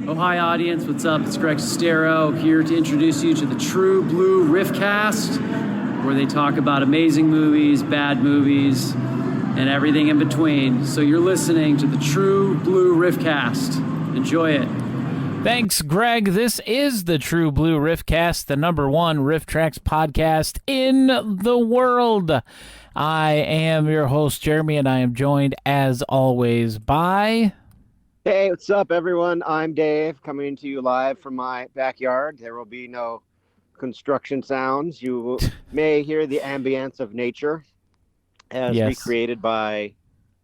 Oh, hi, audience. What's up? It's Greg Sestero here to introduce you to the True Blue RiffCast, where they talk about amazing movies, bad movies, and everything in between. So you're listening to the True Blue RiffCast. Enjoy it. Thanks, Greg. This is the True Blue RiffCast, the #1 RiffTrax podcast in the world. I am your host, Jeremy, and I am joined, as always, by... Hey, what's up, everyone? I'm Dave, coming to you live from my backyard. There will be no construction sounds. You may hear the ambience of nature as recreated by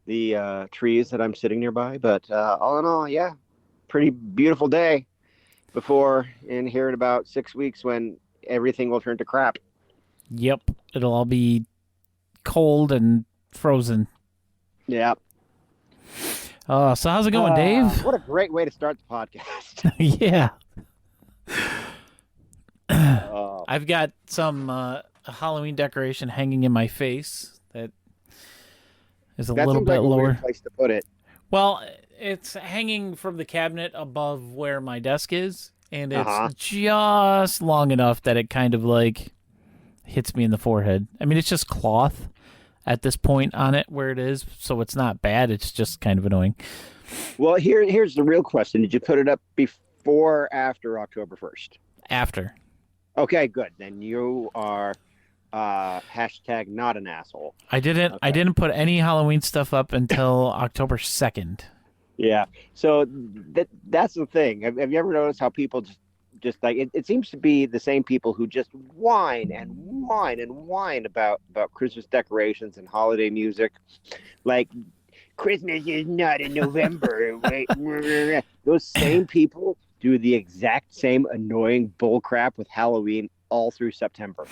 the trees that I'm sitting nearby. But all in all, yeah, pretty beautiful day before in here in about 6 weeks when everything will turn to crap. Yep, it'll all be cold and frozen. Yeah. So how's it going, Dave? What a great way to start the podcast. Yeah. I've got some Halloween decoration hanging in my face that is a little bit lower. Weird place to put it. Well, it's hanging from the cabinet above where my desk is, and it's just long enough that it kind of like hits me in the forehead. I mean, it's just cloth at this point on it where it is, so it's not bad. It's just kind of annoying. Well, here's the real question. Did you put it up before or after October 1st? After. Okay, good. Then you are hashtag not an asshole. I didn't put any Halloween stuff up until October 2nd. Yeah. So that's the thing. Have you ever noticed how people just like it seems to be the same people who just whine about Christmas decorations and holiday music, like Christmas is not in November. Those same people do the exact same annoying bull crap with Halloween all through September.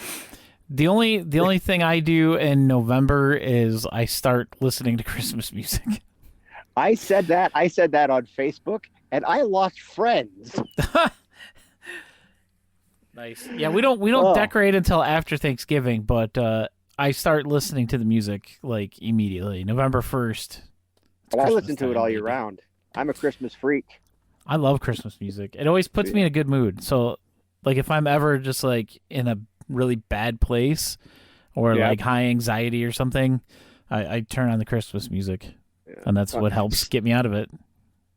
The only thing I do in November is I start listening to Christmas music. I said that on Facebook, and I lost friends. Nice. Yeah, we don't decorate until after Thanksgiving, but I start listening to the music like immediately. November 1st. Well, I listen to it all year round. I'm a Christmas freak. I love Christmas music. It always puts me in a good mood. So, like, if I'm ever just like in a really bad place or like high anxiety or something, I turn on the Christmas music, and that's what helps get me out of it.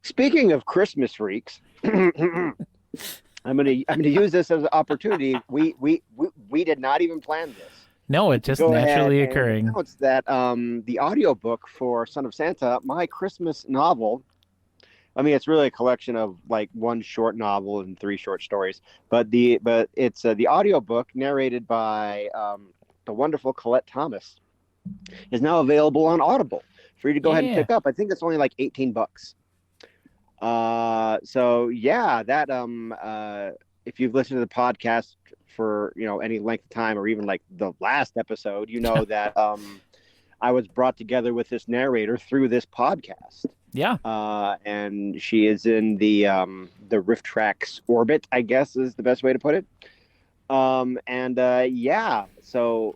Speaking of Christmas freaks. I'm gonna use this as an opportunity. We did not even plan this. No, it's just naturally occurring. It's that the audiobook for Son of Santa, my Christmas novel. I mean, it's really a collection of like one short novel and 3 short stories. But it's the audiobook narrated by the wonderful Colette Thomas is now available on Audible for you to go ahead and pick up. I think it's only like $18. So yeah, that if you've listened to the podcast for any length of time or even like the last episode, you know that I was brought together with this narrator through this podcast. Yeah. And she is in the RiffTrax orbit, I guess is the best way to put it. So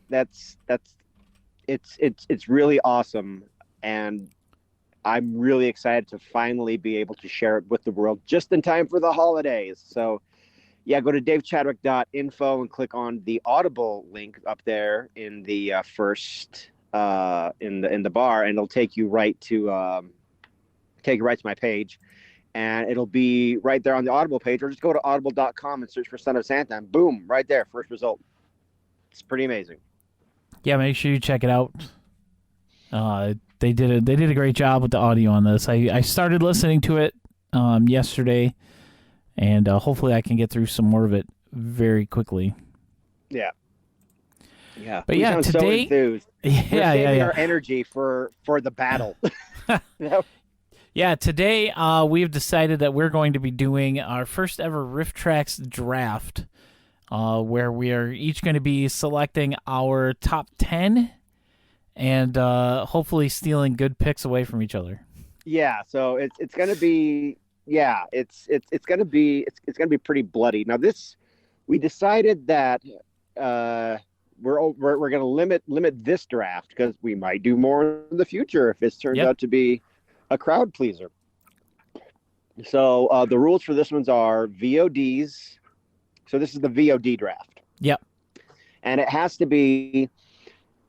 it's really awesome, and I'm really excited to finally be able to share it with the world just in time for the holidays. So yeah, go to davechadwick.info and click on the Audible link up there in the first in the bar, and it'll take you right to my page, and it'll be right there on the Audible page, or just go to audible.com and search for Son of Santa, and boom, right there, first result. It's pretty amazing. Yeah, make sure you check it out. They did a great job with the audio on this. I started listening to it yesterday, and hopefully I can get through some more of it very quickly. Yeah. But yeah, today, so we're saving our energy for the battle. Yeah, today we've decided that we're going to be doing our first ever RiffTrax Draft, where we are each going to be selecting our top 10 and hopefully stealing good picks away from each other. Yeah, so it's going to be it's going to be pretty bloody. Now we decided that we're going to limit this draft because we might do more in the future if this turns out to be a crowd pleaser. So the rules for this ones are VODs. So this is the VOD draft. Yep. And it has to be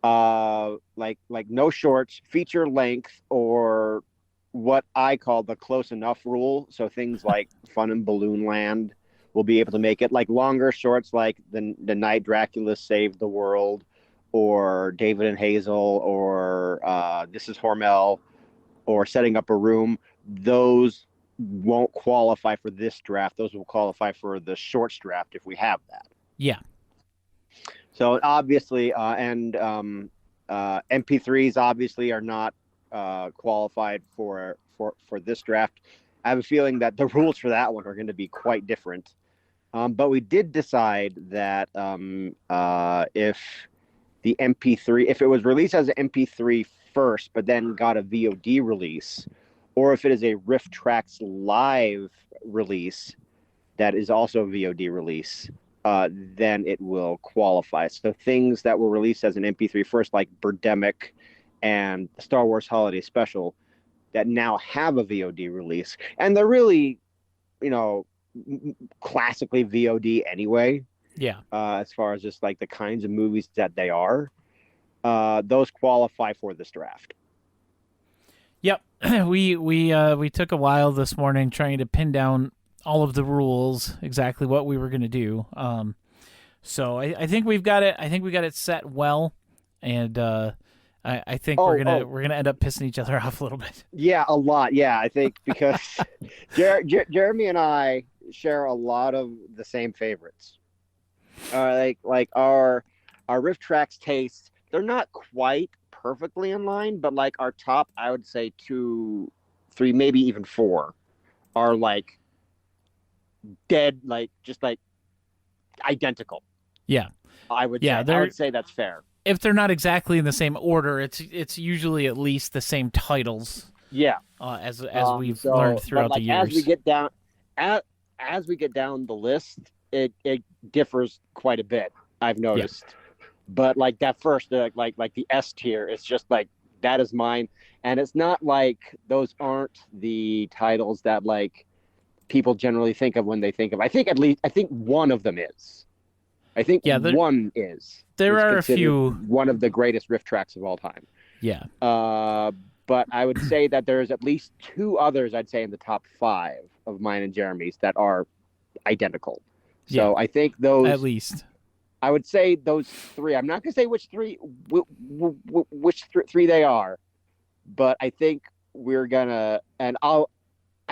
like no shorts, feature length, or what I call the close enough rule. So things like Fun and Balloon Land will be able to make it. Like longer shorts, like the Night Dracula Saved the World, or David and Hazel, or This is Hormel, or Setting Up a Room. Those won't qualify for this draft. Those will qualify for the shorts draft if we have that. Yeah. So obviously, MP3s obviously are not qualified for this draft. I have a feeling that the rules for that one are going to be quite different. But we did decide that if the MP3, if it was released as an MP3 first, but then got a VOD release, or if it is a RiffTrax live release that is also a VOD release, then it will qualify. So things that were released as an MP3 first, like Birdemic and Star Wars Holiday Special, that now have a VOD release, and they're really, classically VOD anyway. Yeah. As far as just like the kinds of movies that they are, those qualify for this draft. Yep. We took a while this morning trying to pin down all of the rules, exactly what we were going to do. So I think we've got it. I think we got it set well, and I think we're gonna end up pissing each other off a little bit. Yeah, a lot. Yeah, I think because Jeremy and I share a lot of the same favorites. Like our RiffTrax tastes, they're not quite perfectly in line, but like our top, I would say 2, 3, maybe even 4 are like dead, like just like identical. Yeah, I would say that's fair. If they're not exactly in the same order, it's usually at least the same titles. Yeah, as we've learned throughout the years. As we get down the list, it differs quite a bit, I've noticed. Yeah. But like that first, like the S tier, it's just like that is mine, and it's not like those aren't the titles that like people generally think of when they think of. I think one of them is. I think one is. There are a few. One of the greatest RiffTrax of all time. Yeah. But I would say that there's at least 2 others, I'd say, in the top 5 of mine and Jeremy's that are identical. So I think those, at least, I would say those 3. I'm not going to say which 3 they are, but I think we're gonna, and I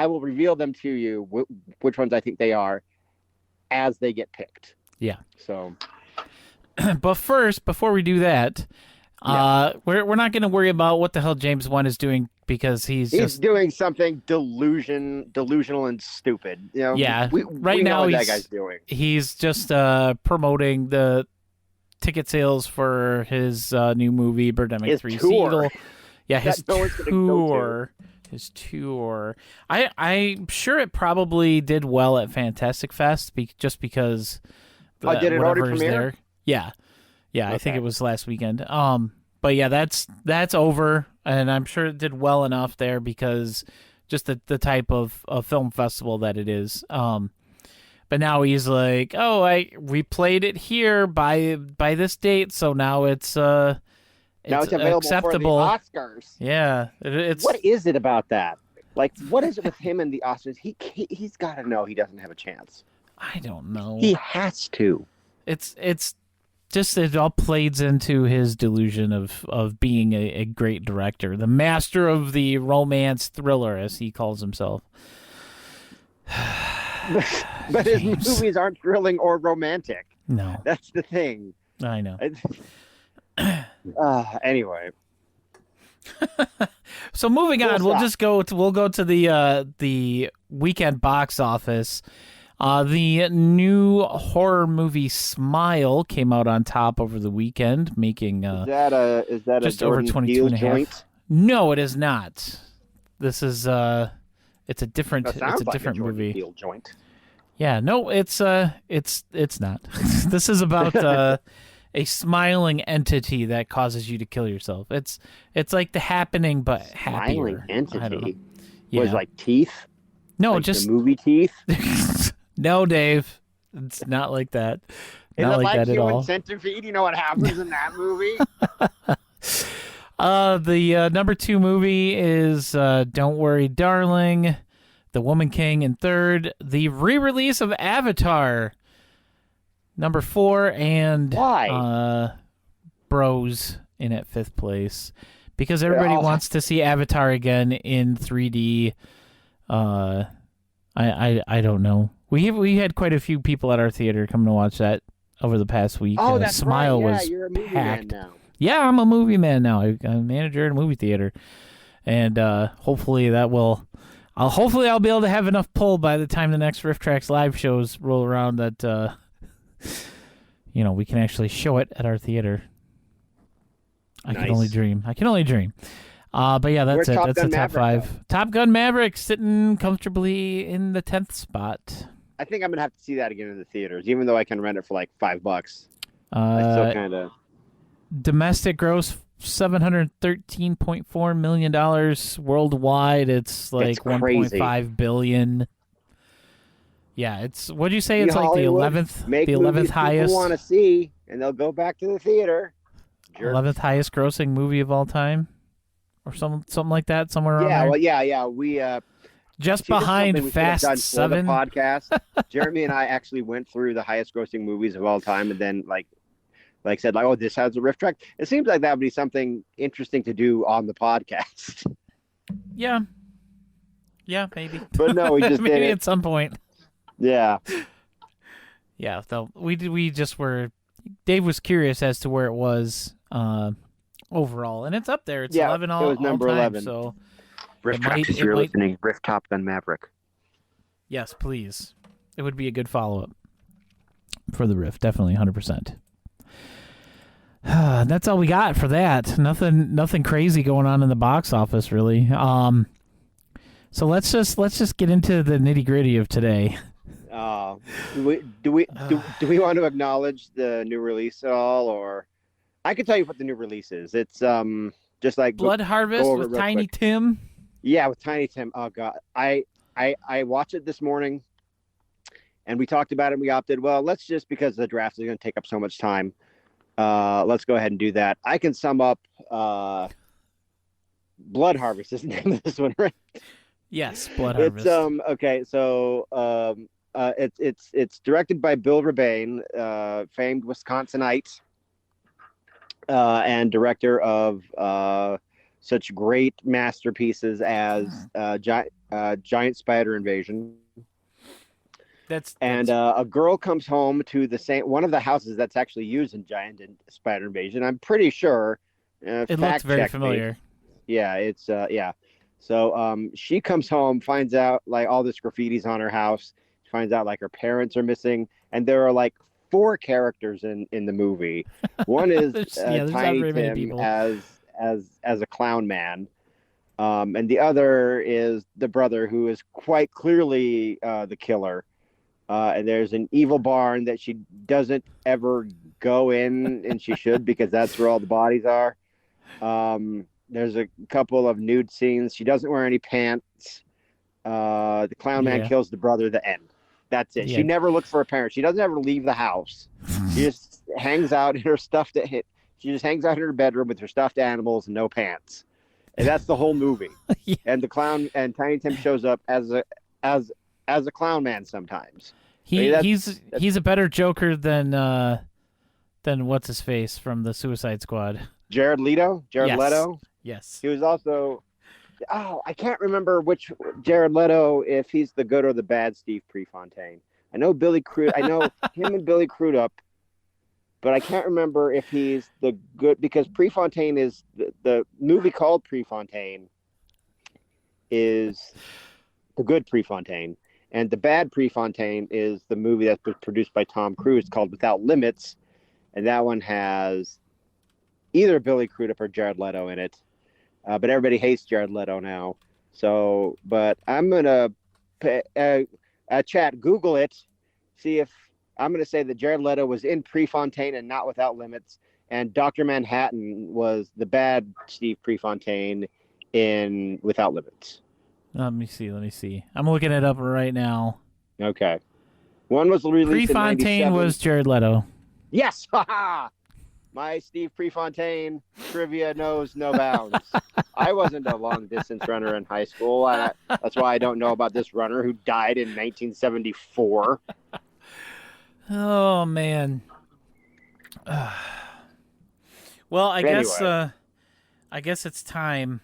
will reveal them to you, which ones I think they are, as they get picked. Yeah. So, but first, before we do that, we're not going to worry about what the hell James 1 is doing, because he's just doing something delusional and stupid. Yeah. We know what that guy's doing. He's just promoting the ticket sales for his new movie, Birdemic 3 tour. His tour. His tour. I'm sure it probably did well at Fantastic Fest, just because. Did it already premiere? There. Yeah. Okay. I think it was last weekend. But yeah, that's over, and I'm sure it did well enough there because just the type of film festival that it is. But now he's like, we played it here by this date, so now it's available acceptable for the Oscars. Yeah, it's. What is it about that? Like, what is it with him and the Oscars? He's got to know he doesn't have a chance. I don't know. He has to. It's just, it all plays into his delusion of being a great director, the master of the romance thriller, as he calls himself. But his movies aren't thrilling or romantic. No, that's the thing. I know. Anyway. So moving on, we'll go to the weekend box office. The new horror movie Smile came out on top over the weekend, making is that just a over Jordan 22 Peele and a half. joint? No, it is not. This is it's a different movie. Peele joint. Yeah, no, it's not. This is about a smiling entity that causes you to kill yourself. It's like The Happening, but happier. Smiling entity. Yeah. Was like teeth. No, like just the movie teeth. no, Dave. It's not like that. Is Not it like that at Human all. Centipede? You know what happens in that movie? The number 2 movie is Don't Worry, Darling, The Woman King in third, the re-release of Avatar, number 4, and Why? Bros in at 5th place. Because everybody wants to see Avatar again in 3D. I don't know. We had quite a few people at our theater come to watch that over the past week. Oh, that's Smile right. Yeah, was you're a movie packed. man now. Yeah, I'm a movie man now. I'm a manager at a movie theater, and hopefully I'll be able to have enough pull by the time the next RiffTrax live shows roll around that we can actually show it at our theater. I can only dream. But yeah, that's it. That's the top 5. Top Gun Maverick sitting comfortably in the 10th spot. I think I'm gonna have to see that again in the theaters, even though I can rent it for like $5. I still kind of. Domestic gross $713.4 million worldwide. It's like $1.5 billion. Yeah, it's. What'd you say? It's like the 11th highest. People want to see, and they'll go back to the theater. 11th highest grossing movie of all time, or something like that, somewhere around there. Yeah. We just behind Fast 7 podcast. Jeremy and I actually went through the highest grossing movies of all time, and then said, oh, this has a riff track. It seems like that would be something interesting to do on the podcast. Yeah, maybe. But no, we just maybe did it at some point. Yeah. Yeah, so we just were. Dave was curious as to where it was overall, and it's up there. It's 11 all. It was number all time, 11. So RiffTrax, if you're listening, Riff Top Gun Maverick. Yes, please. It would be a good follow-up for the Riff. Definitely, 100%. That's all we got for that. Nothing crazy going on in the box office, really. So let's just get into the nitty-gritty of today. Do we want to acknowledge the new release at all, or I can tell you what the new release is. It's just like Blood Harvest with Tiny Tim. Yeah, with Tiny Tim. Oh god, I watched it this morning, and we talked about it. We opted, well, let's just, because the draft is going to take up so much time. Let's go ahead and do that. I can sum up. Blood Harvest is the name of this one, right? Yes, Blood Harvest. It's okay. So it's directed by Bill Rebane, famed Wisconsinite, and director of such great masterpieces as Giant Spider Invasion. A girl comes home to one of the houses that's actually used in Giant Spider Invasion. I'm pretty sure. It looks very familiar. Yeah, it's yeah. So she comes home, finds out like all this graffiti's on her house. She finds out like her parents are missing, and there are like 4 characters in the movie. One is Tiny Tim as a clown man, and the other is the brother, who is quite clearly the killer. And there's an evil barn that she doesn't ever go in, and she should, because that's where all the bodies are. There's a couple of nude scenes. She doesn't wear any pants. The clown man kills the brother. The end. That's it. Yeah. She never looks for her parents. She doesn't ever leave the house. She just hangs out in her stuffed. She just hangs out in her bedroom with her stuffed animals and no pants. And that's the whole movie. Yeah. And the clown and Tiny Tim shows up as a clown man sometimes. He's a better Joker than what's his face from the Suicide Squad. Jared Leto? Leto? Yes. He was also I can't remember which Jared Leto, if he's the good or the bad Steve Prefontaine. I know I know him and Billy Crudup, but I can't remember if he's the good, because Prefontaine is the movie called Prefontaine is the good Prefontaine. And the bad Prefontaine is the movie that's produced by Tom Cruise called Without Limits. And that one has either Billy Crudup or Jared Leto in it. But everybody hates Jared Leto now. So, but I'm going to chat, Google it, see if I'm going to say that Jared Leto was in Prefontaine and not Without Limits. And Dr. Manhattan was the bad Steve Prefontaine in Without Limits. Let me see. I'm looking it up right now. Okay. One was released in Prefontaine 97. was Jared Leto. Yes! My Steve Prefontaine trivia knows no bounds. I wasn't a long-distance runner in high school. That's why I don't know about this runner who died in 1974. Oh, man. Well, I guess it's time.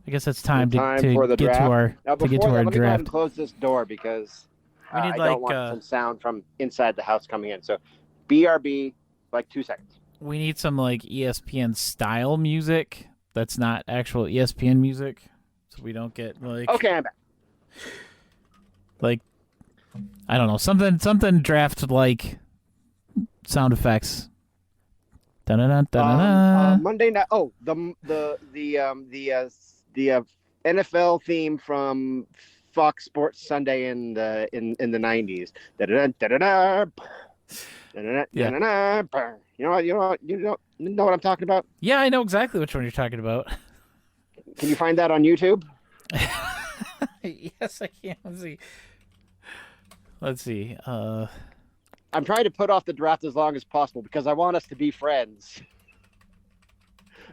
I guess it's time to for the get draft. to our Now, to get before to that, our let me go ahead and draft. close this door because We need I like don't want some sound from inside the house coming in. So, BRB, like 2 seconds. we need some like ESPN style music that's not actual ESPN music, so we don't get like Okay, I'm back. like I don't know, something draft like sound effects. Da-da-da-da-da-da. Monday night. Oh, the NFL theme from Fox Sports Sunday in the 90s. You know what I'm talking about? Yeah, I know exactly which one you're talking about. Can you find that on YouTube? Yes, I can. Let's see. I'm trying to put off the draft as long as possible because I want us to be friends.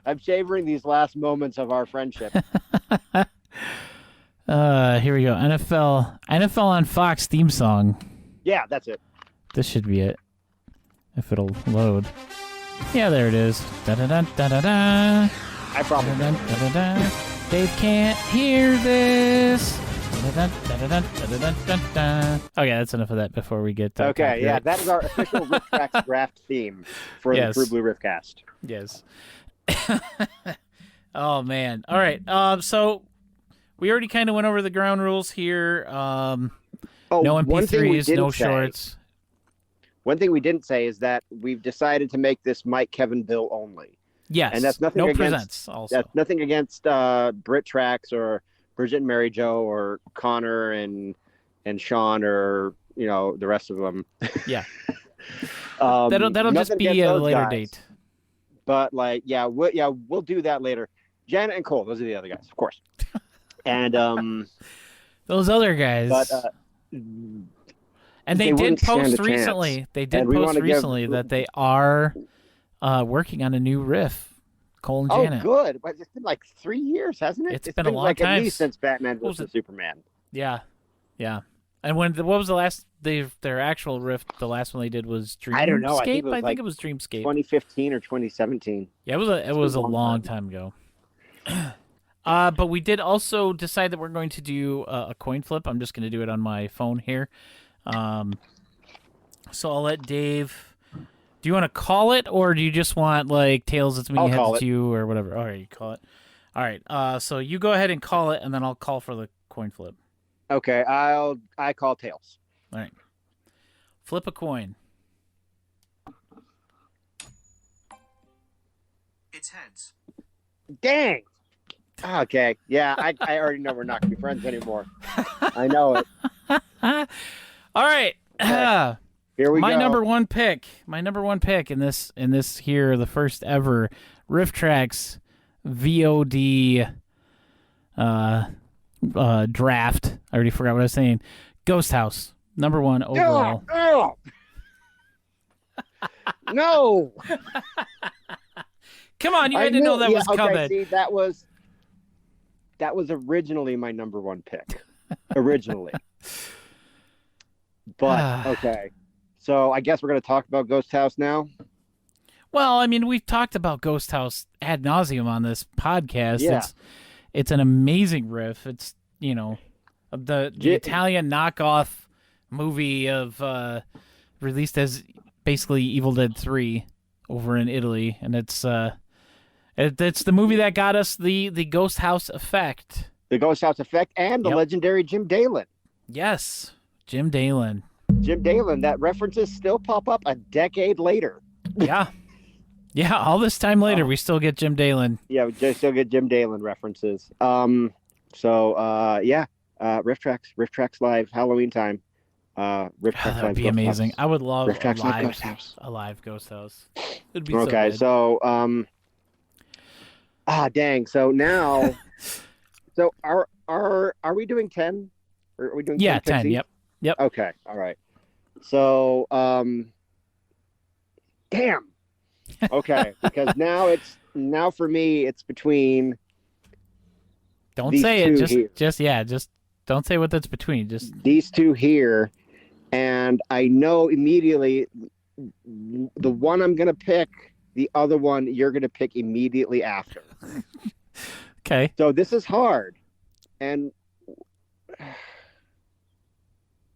I'm savoring these last moments of our friendship. Here we go. NFL on Fox theme song. Yeah, that's it. This should be it. If it'll load. Yeah, there it is. Da-da-da-da-da-da. I probably. Da-da-da-da-da-da. Dave can't hear this. Da-da-da-da-da-da-da-da. Okay, that's enough of that before we get Okay, yeah, copyright. that is our official RiffTrax draft theme for Yes. the True Blue Riffcast. Yes. Oh, man. All right. So we already kind of went over the ground rules here. No one thing we MP3s, didn't no say- shorts. One thing we didn't say is that we've decided to make this Mike, Kevin, Bill only. Yes. And that's nothing no against- presents also. That's nothing against RiffTrax or Bridget and Mary Jo or Connor and Sean or the rest of them. Yeah. That'll just nothing be against a those later guys. date. But we'll do that later. Janet and Cole, those are the other guys, of course. And Those other guys. but and they did wouldn't stand post a chance. recently. They did And we post wanna give- recently that they are working on a new riff. Cole and Janet. good. But it's been like 3 years, hasn't it? It's been a long like time. at least since Batman What was vs Superman. Yeah. Yeah. And what was the last their actual riff? The last one they did was Dreamscape. I don't know. I think it was Dreamscape. 2015 or 2017. Yeah, it was a long time ago. But we did also decide that we're going to do a coin flip. I'm just going to do it on my phone here. So I'll let Dave. Do you want to call it, or do you just want like tails? It's me, I'll heads call it's it. you, or whatever. All right, you call it. All right. So you go ahead and call it, and then I'll call for the coin flip. Okay, I call tails. All right. Flip a coin. It's heads. Dang. Okay. Yeah, I already know we're not gonna be friends anymore. I know it. All right. Okay. Here we My go. number one pick in this here, the first ever RiffTrax VoD draft. I already forgot what I was saying. Ghost House, number one overall. Oh, no. Come on, you had to know that was coming. See, that was originally my number one pick. Originally. But okay. So I guess we're gonna talk about Ghost House now. Well, I mean, we've talked about Ghost House ad nauseum on this podcast. Yeah. It's an amazing riff. It's the Italian knockoff movie of released as basically Evil Dead 3 over in Italy, and it's the movie that got us the Ghost House effect. The Ghost House effect and the legendary Jim Dalen. Yes, Jim Dalen. Jim Dalen, that references still pop up a decade later. Yeah. Yeah, all this time later, we still get Jim Dalen. Yeah, we just still get Jim Dalen references. RiffTrax Live, Halloween time. RiffTrax That would Live be Ghost amazing. House. I would love RiffTrax Live Ghost House. a live Ghost House. It'd be Okay, so good. dang. So now, so our are we doing 10? Or are we doing 10 picks each? Yep. Okay, all right. So, damn. Okay, because now for me it's between. Don't these say it. two Just don't say what that's between. Just these two here, and I know immediately the one I'm gonna pick. The other one you're gonna pick immediately after. okay. So this is hard, and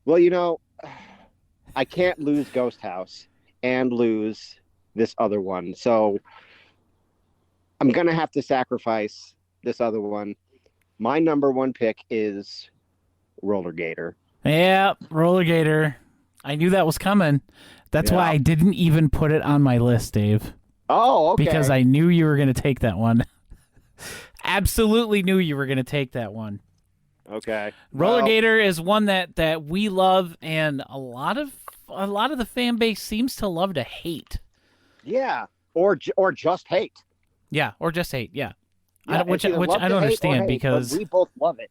well, I can't lose Ghost House and lose this other one, so I'm gonna have to sacrifice this other one. My number one pick is Roller Gator. Yeah, Roller Gator. I knew that was coming. That's why I didn't even put it on my list, Dave. Oh, okay. Because I knew you were going to take that one. Absolutely knew you were going to take that one. Okay. Roller Gator is one that we love, and a lot of the fan base seems to love to hate. Yeah, or just hate. Yeah, or just hate. Yeah, Which I don't understand because we both love it.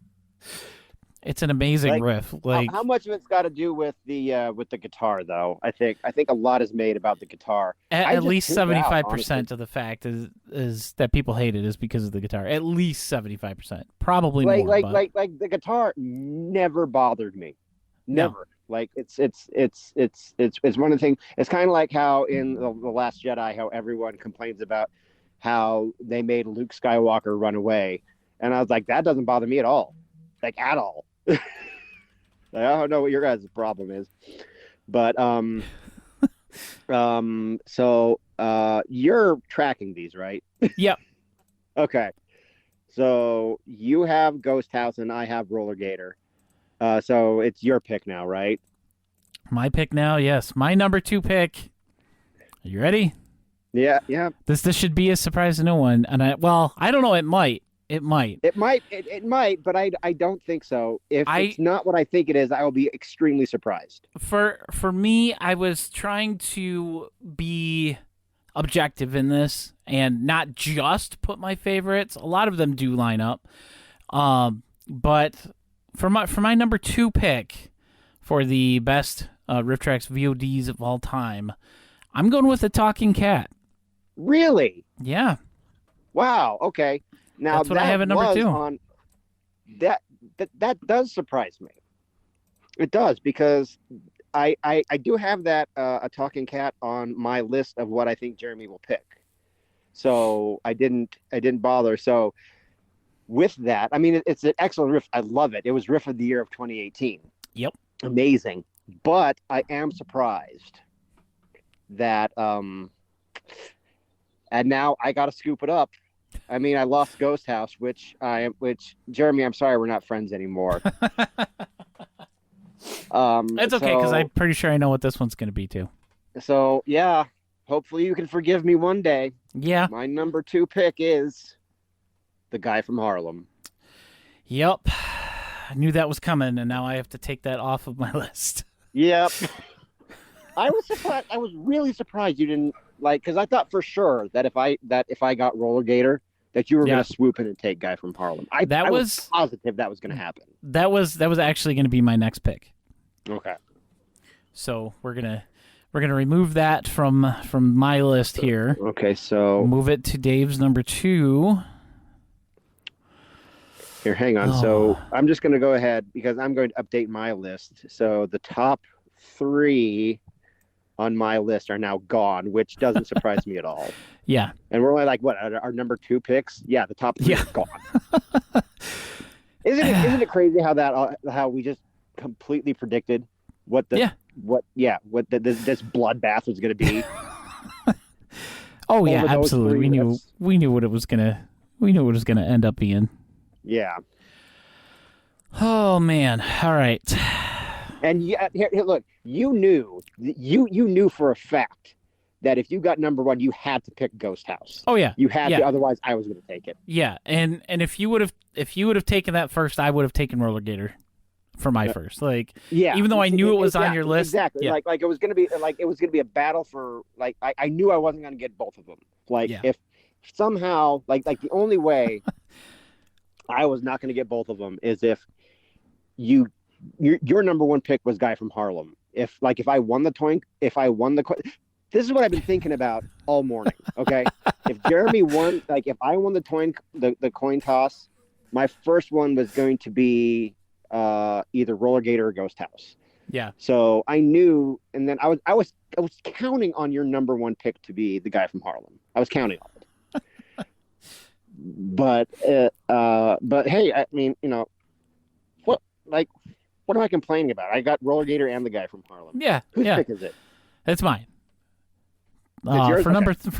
It's an amazing riff. Like how much of it's got to do with the guitar, though? I think a lot is made about the guitar. At least 75% of the fact is that people hate it is because of the guitar. At least 75%, probably more. Like the guitar never bothered me. Never. No. Like it's one of the things. It's kind of like how in the Last Jedi, how everyone complains about how they made Luke Skywalker run away, and I was like, that doesn't bother me at all, like at all. Like, I don't know what your guys' problem is, but so you're tracking these, right? Yep. Okay. So you have Ghost House and I have Roller Gator. So it's your pick now, right? My pick now, yes. My number 2 pick. Are you ready? Yeah. This should be a surprise to no one, and I don't know. It might. It might, but I don't think so. If it's not what I think it is, I will be extremely surprised. For me, I was trying to be objective in this and not just put my favorites. A lot of them do line up, but for my number 2 pick for the best RiffTrax VoDs of all time, I'm going with the Talking Cat. Really? Yeah. Wow. Okay. Now that's what I have at number 2. That does surprise me. It does, because I do have that a Talking Cat on my list of what I think Jeremy will pick. So I didn't bother. So with that, I mean, it's an excellent riff. I love it. It was riff of the year of 2018. Yep. Amazing. But I am surprised that and now I got to scoop it up. I mean, I lost Ghost House, which Jeremy, I'm sorry, we're not friends anymore. It's okay, because I'm pretty sure I know what this one's going to be too. So yeah, hopefully you can forgive me one day. Yeah. My number 2 pick is the guy from Harlem. Yep. I knew that was coming, and now I have to take that off of my list. Yep. I was surprised. I was really surprised you didn't because I thought for sure that if I got Roller Gator, that you were going to swoop in and take Guy from Harlem. I was positive that was going to happen. That was actually going to be my next pick. Okay. So we're gonna remove that from my list here. Okay, so move it to Dave's number 2. Here, hang on. Oh. So I'm just going to go ahead because I'm going to update my list. So the top 3 on my list are now gone, which doesn't surprise me at all. Yeah. And we're only like, what, our number 2 picks? Yeah, the top 3 are gone. Isn't it crazy how we just completely predicted what this bloodbath was going to be? Oh yeah, absolutely. We knew what it was going to end up being. Yeah. Oh man. All right. And yeah, here, look, you knew for a fact that if you got number 1, you had to pick Ghost House. Oh yeah, you had to. Otherwise, I was going to take it. Yeah, and if you would have taken that first, I would have taken Roller Gator for my first. Even though I knew it was on your list, exactly. Yeah. Like it was going to be a battle for I knew I wasn't going to get both of them. If somehow the only way. I was not going to get both of them is if your number one pick was Guy from Harlem. If I won the coin, this is what I've been thinking about all morning. Okay, if Jeremy won, like if I won the coin toss, my first one was going to be either Roller Gator or Ghost House. Yeah. So I knew, and then I was counting on your number one pick to be the Guy from Harlem. I was counting on it. but hey, I mean, what am I complaining about? I got Roller Gator and the Guy from Harlem. Yeah. Whose pick is it? It's mine. Yours? For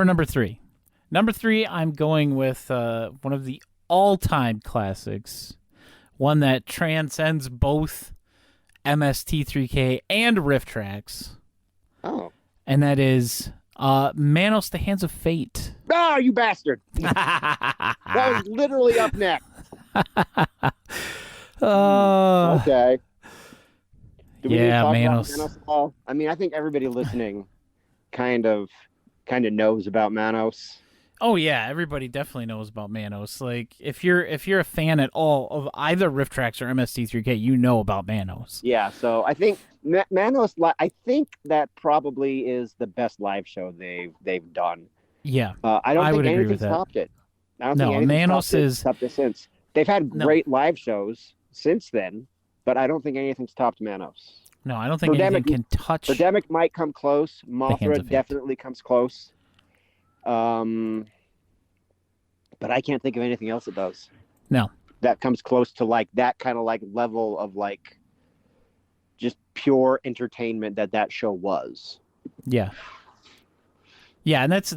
number three. Number three, I'm going with one of the all-time classics, one that transcends both MST3K and RiffTrax. Oh. And that is Manos: The Hands of Fate. Oh, you bastard! That was literally up next. Okay. Do we need to talk Manos. about Manos at all? I mean, I think everybody listening kind of knows about Manos. Oh yeah, everybody definitely knows about Manos. Like if you're a fan at all of either RiffTrax or MST3K, you know about Manos. Yeah, so I think Manos. I think that probably is the best live show they've done. Yeah, I don't think would agree anything with that. topped it. I don't No, think anything Manos topped it since. They've had great live shows since then, but I don't think anything's topped Manos. No, I don't think anything can touch. Birdemic might come close. Hands of Mothra Fate. definitely comes close. But I can't think of anything else that does. No. That comes close to like that kind of like level of like just pure entertainment that show was. Yeah. Yeah, and that's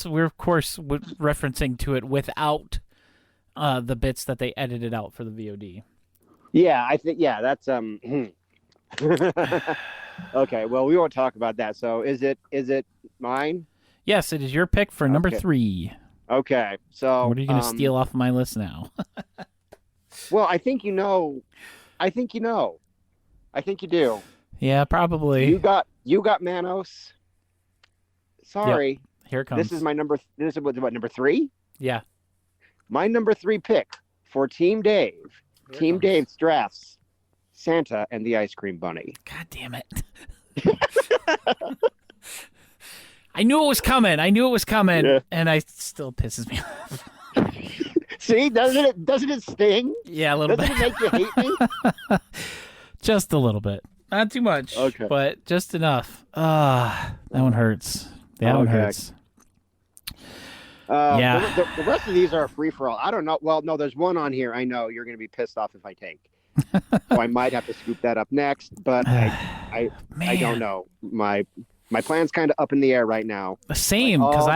we're of course referencing to it without the bits that they edited out for the VOD. Yeah, I think that's Okay, well we won't talk about that. So is it mine? Yes, it is your pick for number 3. Okay, so what are you going to steal off my list now? Well, I think you know. I think you know. I think you do. Yeah, probably. You got Manos. Sorry. Yep. Here it comes. This is what number 3? Yeah. My number 3 pick for Team Dave. Team Dave drafts Santa and the Ice Cream Bunny. God damn it. I knew it was coming. Yeah. And it still pisses me off. See, doesn't it sting? Yeah, a little bit. Doesn't it make you hate me? Just a little bit. Not too much. Okay. But just enough. That one hurts. That one hurts. Yeah. The rest of these are a free-for-all. I don't know. Well, no, there's one on here I know you're going to be pissed off if I take. So I might have to scoop that up next, but I don't know. My plan's kind of up in the air right now. Same, because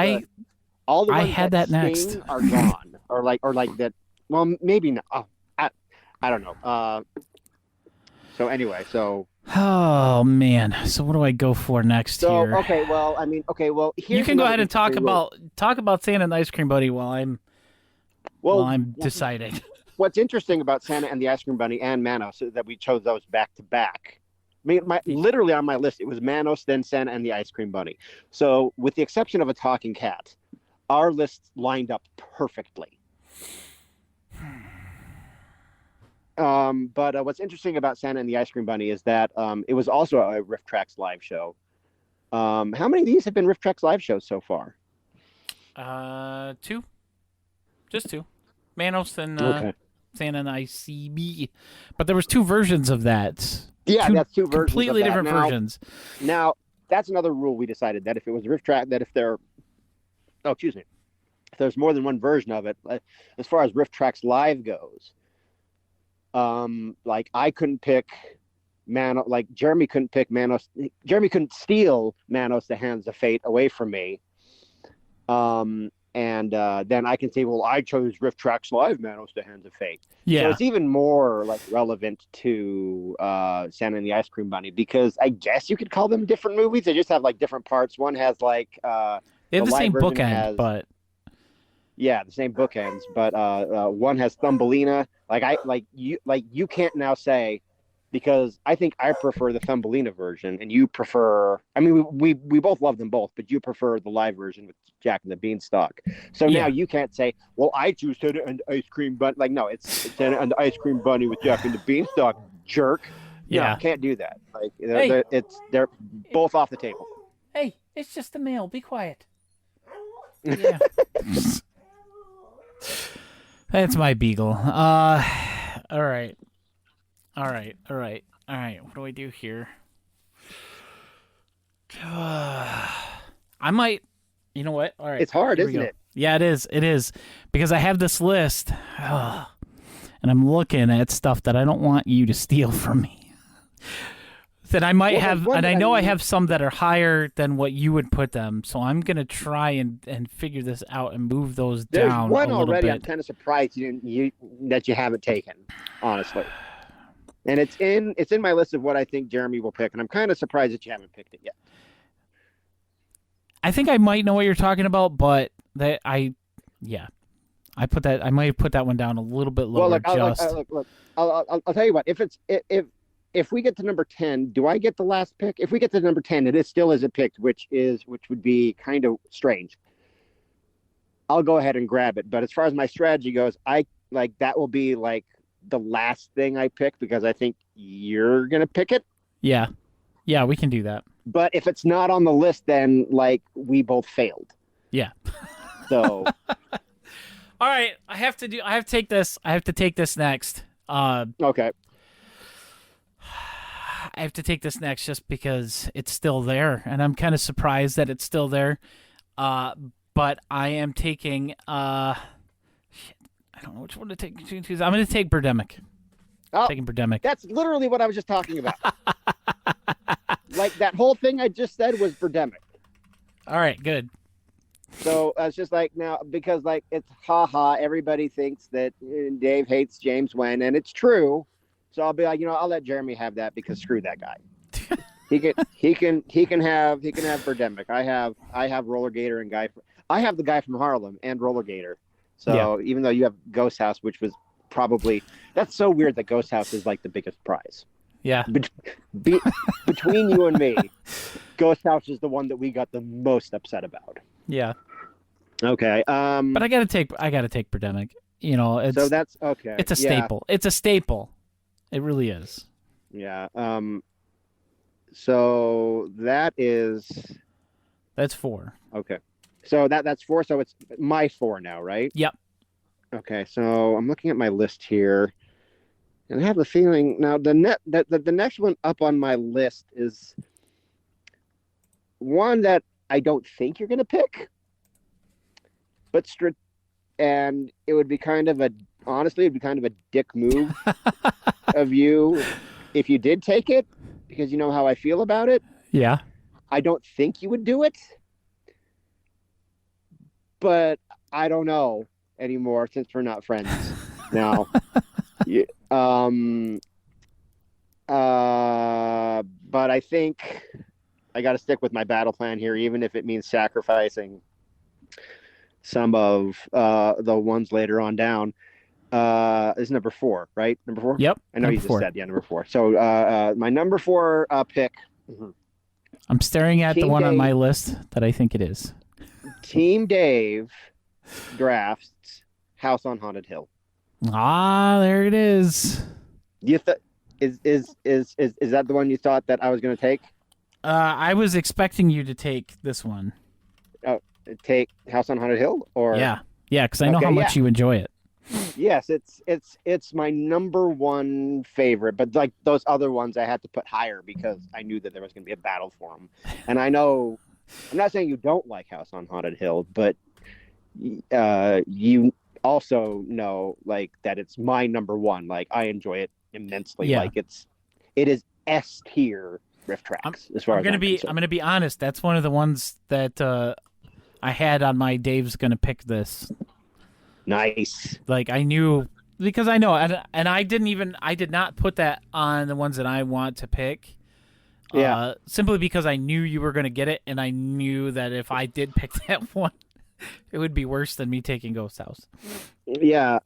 all the I ones had that next are gone, or like that. Well, maybe not. Oh, I don't know. So anyway, oh man. So what do I go for next here? Okay. Well, you can go ahead and talk about Santa and the Ice Cream Bunny while I'm deciding. What's interesting about Santa and the Ice Cream Bunny and Manos is that we chose those back to back. I mean, literally on my list, it was Manos, then Santa and the Ice Cream Bunny. So, with the exception of a talking cat, our lists lined up perfectly. But what's interesting about Santa and the Ice Cream Bunny is that it was also a RiffTrax live show. How many of these have been RiffTrax live shows so far? 2. Just 2. Manos and Santa and ICB. But there was 2 versions of that. Yeah, that's 2 versions. Completely different versions. Now, that's another rule we decided, that if it was RiffTrax, that if there's more than one version of it, as far as RiffTrax Live goes, like I couldn't pick Manos, like Jeremy couldn't pick Manos. Jeremy couldn't steal Manos: The Hands of Fate away from me. And then I can say, well, I chose RiffTrax Live Manos: The Hands of Fate. Yeah. So it's even more like relevant to Santa and the Ice Cream Bunny, because I guess you could call them different movies. They just have like different parts. One has like they have the same bookend, but yeah, the same bookends. But one has Thumbelina. You can't now say because I think I prefer the Thumbelina version, and you prefer. I mean, we both love them both, but you prefer the live version with Jack and the Beanstalk. So now you can't say, "Well, I choose Santa and the Ice Cream Bunny." Like, no, it's Santa and the Ice Cream Bunny with Jack and the Beanstalk, jerk. Yeah, no, can't do that. Like, Hey. they're both off the table. Hey, it's just the mail. Be quiet. Yeah. That's my beagle. All right. What do I do here? I might. You know what? All right. It's hard, here we isn't go. it? Yeah, it is. It is because I have this list, and I'm looking at stuff that I don't want you to steal from me. That I might have, and I know I have some that are higher than what you would put them. So I'm gonna try and figure this out and move those down. There's one a little already. bit. I'm kind of surprised that you haven't taken, honestly. And it's in my list of what I think Jeremy will pick, and I'm kind of surprised that you haven't picked it yet. I think I might know what you're talking about, but I might have put that one down a little bit lower. Look, I'll tell you what. If we get to number 10, do I get the last pick? If we get to number 10, it still isn't picked, which would be kind of strange. I'll go ahead and grab it. But as far as my strategy goes, that will be like the last thing I pick because I think you're gonna pick it. Yeah, we can do that. But if it's not on the list, then like we both failed. Yeah. So. All right, I have to take this. I have to take this next. Okay. I have to take this next just because it's still there, and I'm kind of surprised that it's still there. But I am taking I don't know which one to take. I'm going to take Birdemic. Taking Birdemic. That's literally what I was just talking about. Like that whole thing I just said was Birdemic. All right, good. So it's just like now because like it's everybody thinks that Dave hates James Wen, and it's true. So I'll be like, I'll let Jeremy have that because screw that guy. he can have Birdemic. I have Roller Gator and I have the guy from Harlem and Roller Gator. So even though you have Ghost House, which was probably that's so weird that Ghost House is like the biggest prize. Yeah. Between you and me, Ghost House is the one that we got the most upset about. Yeah. Okay. But I gotta take Birdemic. So that's okay. It's a staple. It's a staple. It really is. Yeah. So that's 4. Okay. So that's 4. So it's my 4 now, right? Yep. Okay. So I'm looking at my list here, and I have a feeling now the next one up on my list is one that I don't think you're going to pick, and it would be kind of a dick move of you if you did take it, because you know how I feel about it. Yeah. I don't think you would do it, but I don't know anymore since we're not friends now. But I think I got to stick with my battle plan here, even if it means sacrificing some of the ones later on down. Is number 4, right? Number 4? Yep. I know you just said number 4. So my number 4 pick. I'm staring at Team the one on Dave. my list that I think it is. Team Dave drafts House on Haunted Hill. Ah, there it is. Is that the one you thought that I was going to take? I was expecting you to take this one. Take House on Haunted Hill, or yeah, because I know how much you enjoy it. Yes, it's my number 1 favorite, but like those other ones I had to put higher because I knew that there was going to be a battle for them. And I know, I'm not saying you don't like House on Haunted Hill, but you also know like that it's my number 1. Like I enjoy it immensely. Yeah. Like it is S tier RiffTrax as far as I'm concerned. I'm gonna be honest. That's one of the ones that I had on my Dave's gonna pick this. Nice. Like I knew because I know, and I did not put that on the ones that I want to pick. Yeah. Simply because I knew you were gonna get it, and I knew that if I did pick that one, it would be worse than me taking Ghost House. Yeah.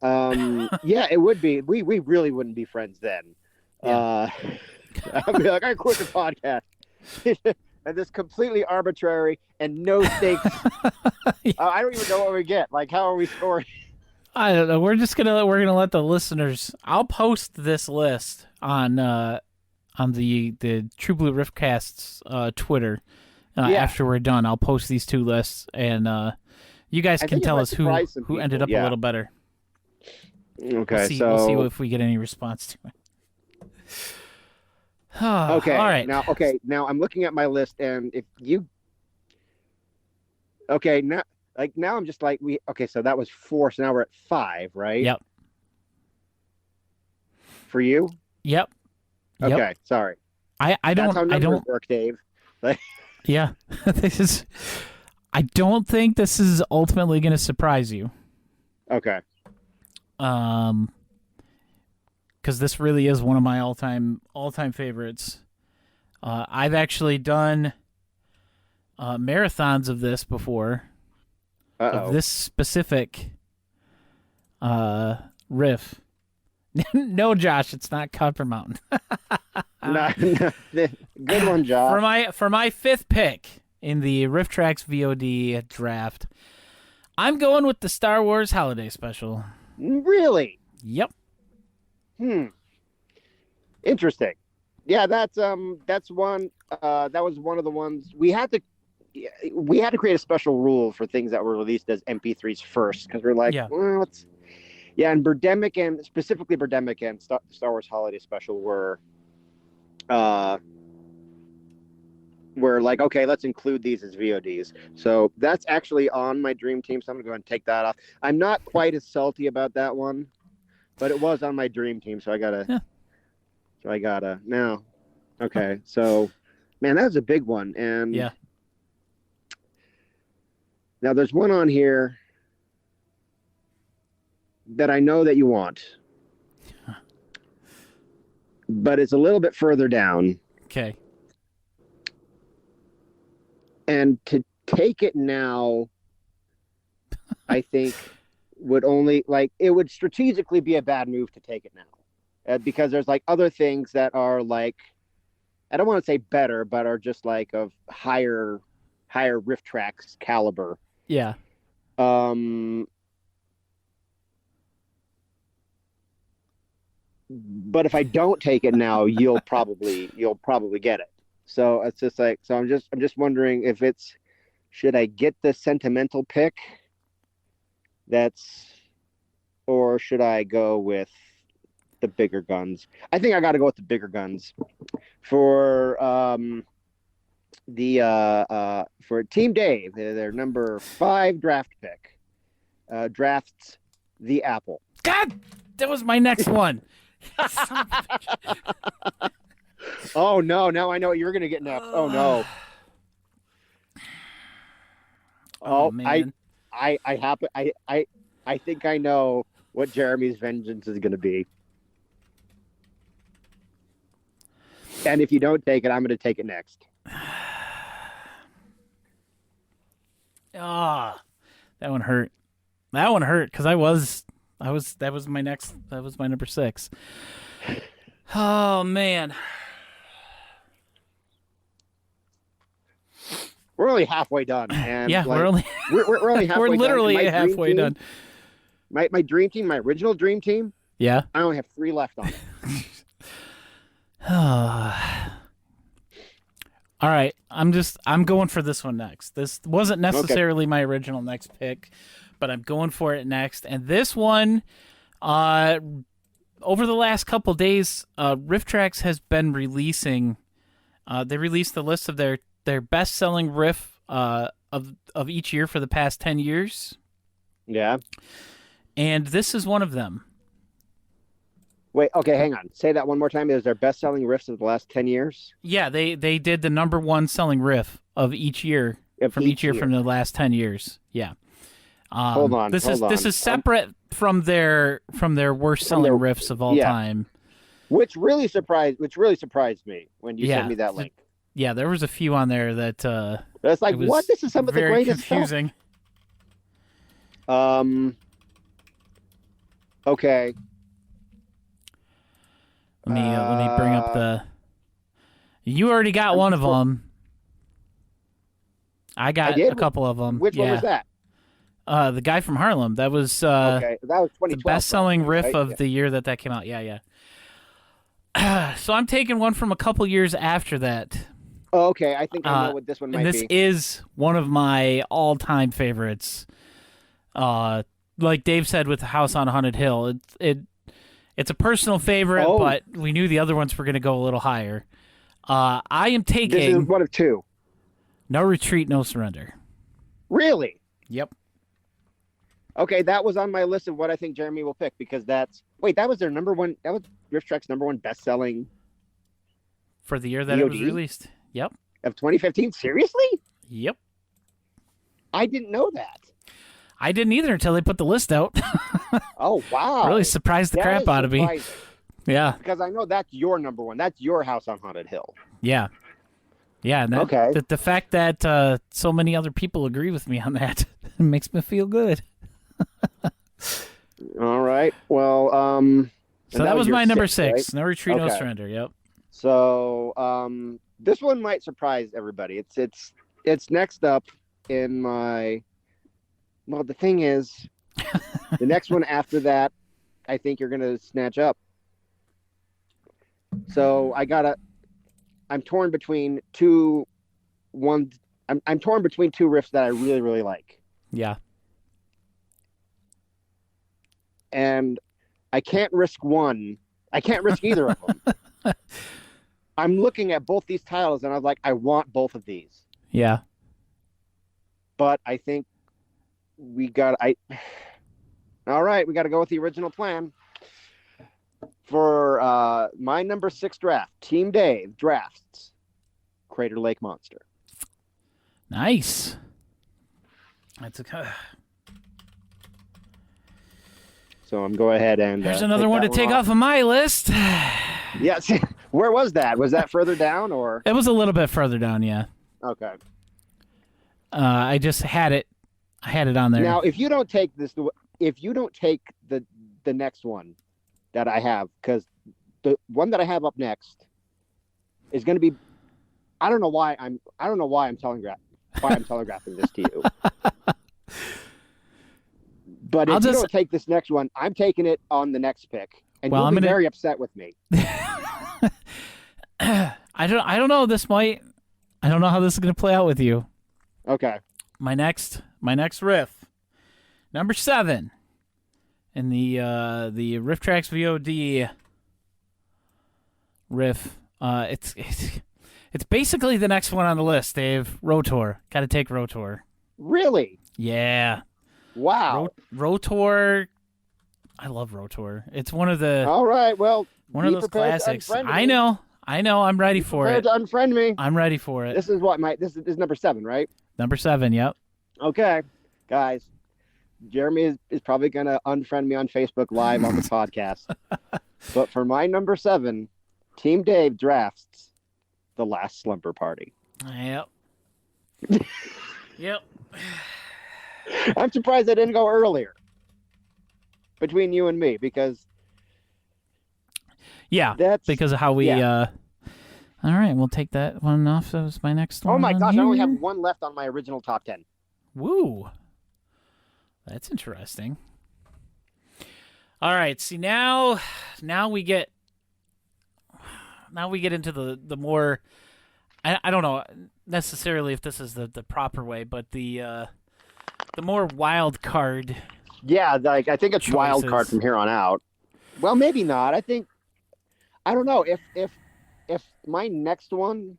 Yeah, it would be. We really wouldn't be friends then. I'll be like, I quit the podcast. And this completely arbitrary and no stakes. I don't even know what we get. Like, how are we scoring? I don't know. We're gonna let the listeners. I'll post this list on the True Blue Riffcast's Twitter after we're done. I'll post these two lists, and you guys can tell us who ended up a little better. Okay, we'll see if we get any response to it. Okay. All right. Now I'm looking at my list, and if you, now I'm just like so that was 4, so now we're at 5, right? Yep. For you? Yep. Okay, sorry. I don't. That's how numbers work, Dave. Yeah. I don't think this is ultimately going to surprise you. Okay. Because this really is one of my all-time favorites. I've actually done marathons of this before. Of this specific riff. No, Josh, it's not Copper Mountain. No, good one, Josh. For my 5th pick in the RiffTrax VoD Draft, I'm going with the Star Wars Holiday Special. Really? Yep. Interesting. Yeah, that's one. That was one of the ones we had to create a special rule for things that were released as MP3s first, because we're like, well, and Birdemic and specifically Birdemic and Star Wars Holiday Special were like, okay, let's include these as VODs. So that's actually on my dream team. So I'm gonna go ahead and take that off. I'm not quite as salty about that one, but it was on my dream team, so I gotta now. Okay, so man, that was a big one, and now there's one on here that I know that you want, but it's a little bit further down. Okay. And to take it now, I think it would strategically be a bad move to take it now, because there's like other things that are like, I don't want to say better, but are just like of higher RiffTrax caliber. Yeah. But if I don't take it now, you'll probably get it. So it's just like, so I'm just wondering if should I get the sentimental pick or should I go with the bigger guns? I think I got to go with the bigger guns for Team Dave, their number 5 draft pick, drafts the Apple. God, that was my next one. Oh no! Now I know what you're gonna get next. Oh no! Oh man! I think I know what Jeremy's vengeance is gonna be. And if you don't take it, I'm gonna take it next. That one hurt. That one hurt because that was my number 6. Oh man. We're only halfway done, and we're only halfway. We're literally done. halfway done. My dream team, my original dream team. Yeah. I only have 3 left on it. All right, I'm going for this one next. This wasn't necessarily my original next pick, but I'm going for it next. And this one, over the last couple days, RiffTrax has been releasing. They released the list of their best-selling riff of each year for the past 10 years. Yeah. And this is one of them. Wait, okay, hang on. Say that one more time. Is their best-selling riffs of the last 10 years? Yeah, they did the number 1 selling riff of each year from the last 10 years. Yeah. Hold on. This is separate from their worst selling riffs of all time. Which really surprised me when you sent me that link. Yeah, there was a few on there that it's like, what? This is some of the greatest confusing stuff. Okay. Let me bring up the. You already got one of them. I got a couple of them. Which one was that? The guy from Harlem. That was okay. That was 2012. The best-selling riff right? of the year that came out. Yeah. So I'm taking one from a couple years after that. Oh, okay. I think I know what this one might be. And this is one of my all-time favorites. Like Dave said with the House on Haunted Hill, it's a personal favorite, but we knew the other ones were going to go a little higher. I am taking... This is one of two. No Retreat, No Surrender. Really? Yep. Okay, that was on my list of what I think Jeremy will pick, because that was their number one, that was RiffTrax's number one best-selling for the year that it was released. Yep. Of 2015? Seriously? Yep. I didn't know that. I didn't either until they put the list out. Oh, wow. Really surprised the crap out of me. Yeah. Because I know that's your number one. That's your House on Haunted Hill. Yeah. Yeah. And okay. The fact that so many other people agree with me on that makes me feel good. All right. Well, so that was my number 6. Right? No Retreat, No Surrender. Yep. So this one might surprise everybody. It's next up in my. Well, the thing is, the next one after that, I think you're gonna snatch up. So I'm torn between two riffs that I really, really like. Yeah. And I can't risk one. I can't risk either of them. I'm looking at both these titles and I was like, I want both of these. Yeah. But I think all right, we got to go with the original plan. For my number 6 draft, Team Dave drafts Crater Lake Monster. Nice. That's a. So I'm going ahead and. There's another one to take off of my list. Yes. Where was that? Was that further down or? It was a little bit further down, yeah. Okay. I just had it. I had it on there. Now, if you don't take the next one that I have, because the one that I have up next is going to be, I don't know why I'm telegraphing this to you. But if you don't take this next one, I'm taking it on the next pick, and you'll be very upset with me. I don't know. I don't know how this is going to play out with you. Okay. My next riff, number 7, in the RiffTrax VoD riff. It's basically the next one on the list, Dave. Rotor. Got to take Rotor. Really? Yeah. Wow. Rotor. I love Rotor. It's one of the. All right. Well, one of those classics. I know. I'm ready for it. To unfriend me. I'm ready for it. This is this is number 7, right? Number 7. Yep. Okay, guys. Jeremy is probably going to unfriend me on Facebook Live on the podcast. But for my number 7, Team Dave drafts The Last Slumber Party. Yep. Yep. I'm surprised I didn't go earlier between you and me, because... Yeah, because of how we... All right, we'll take that one off. That was my next one. Oh my gosh, I only have one left on my original top 10. Woo. That's interesting. All right, see now we get into the more I don't know necessarily if this is the proper way, but the more wild card. Yeah, like I think it's choices. Wild card from here on out. Well, maybe not. I don't know if my next one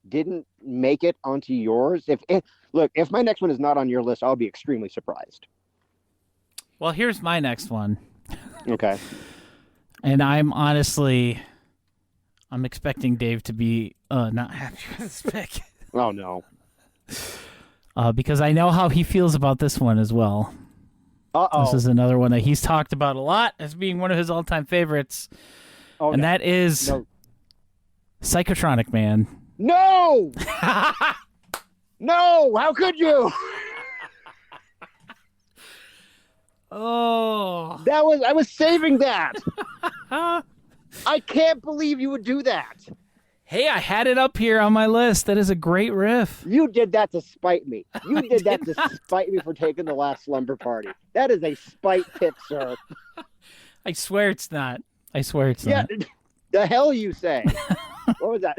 didn't make it onto yours. If my next one is not on your list, I'll be extremely surprised. Well, here's my next one. Okay. And I'm expecting Dave to be not happy with this pick. Oh no. Because I know how he feels about this one as well. Uh-oh. This is another one that he's talked about a lot as being one of his all-time favorites. Oh, and that is Psychotronic Man. No! No! How could you? Oh. I was saving that. I can't believe you would do that. Hey, I had it up here on my list. That is a great riff. You did that to spite me. You did that to spite me for taking the last slumber party. That is a spite pick, sir. I swear it's not. I swear it's not. Yeah, the hell you say? What was that?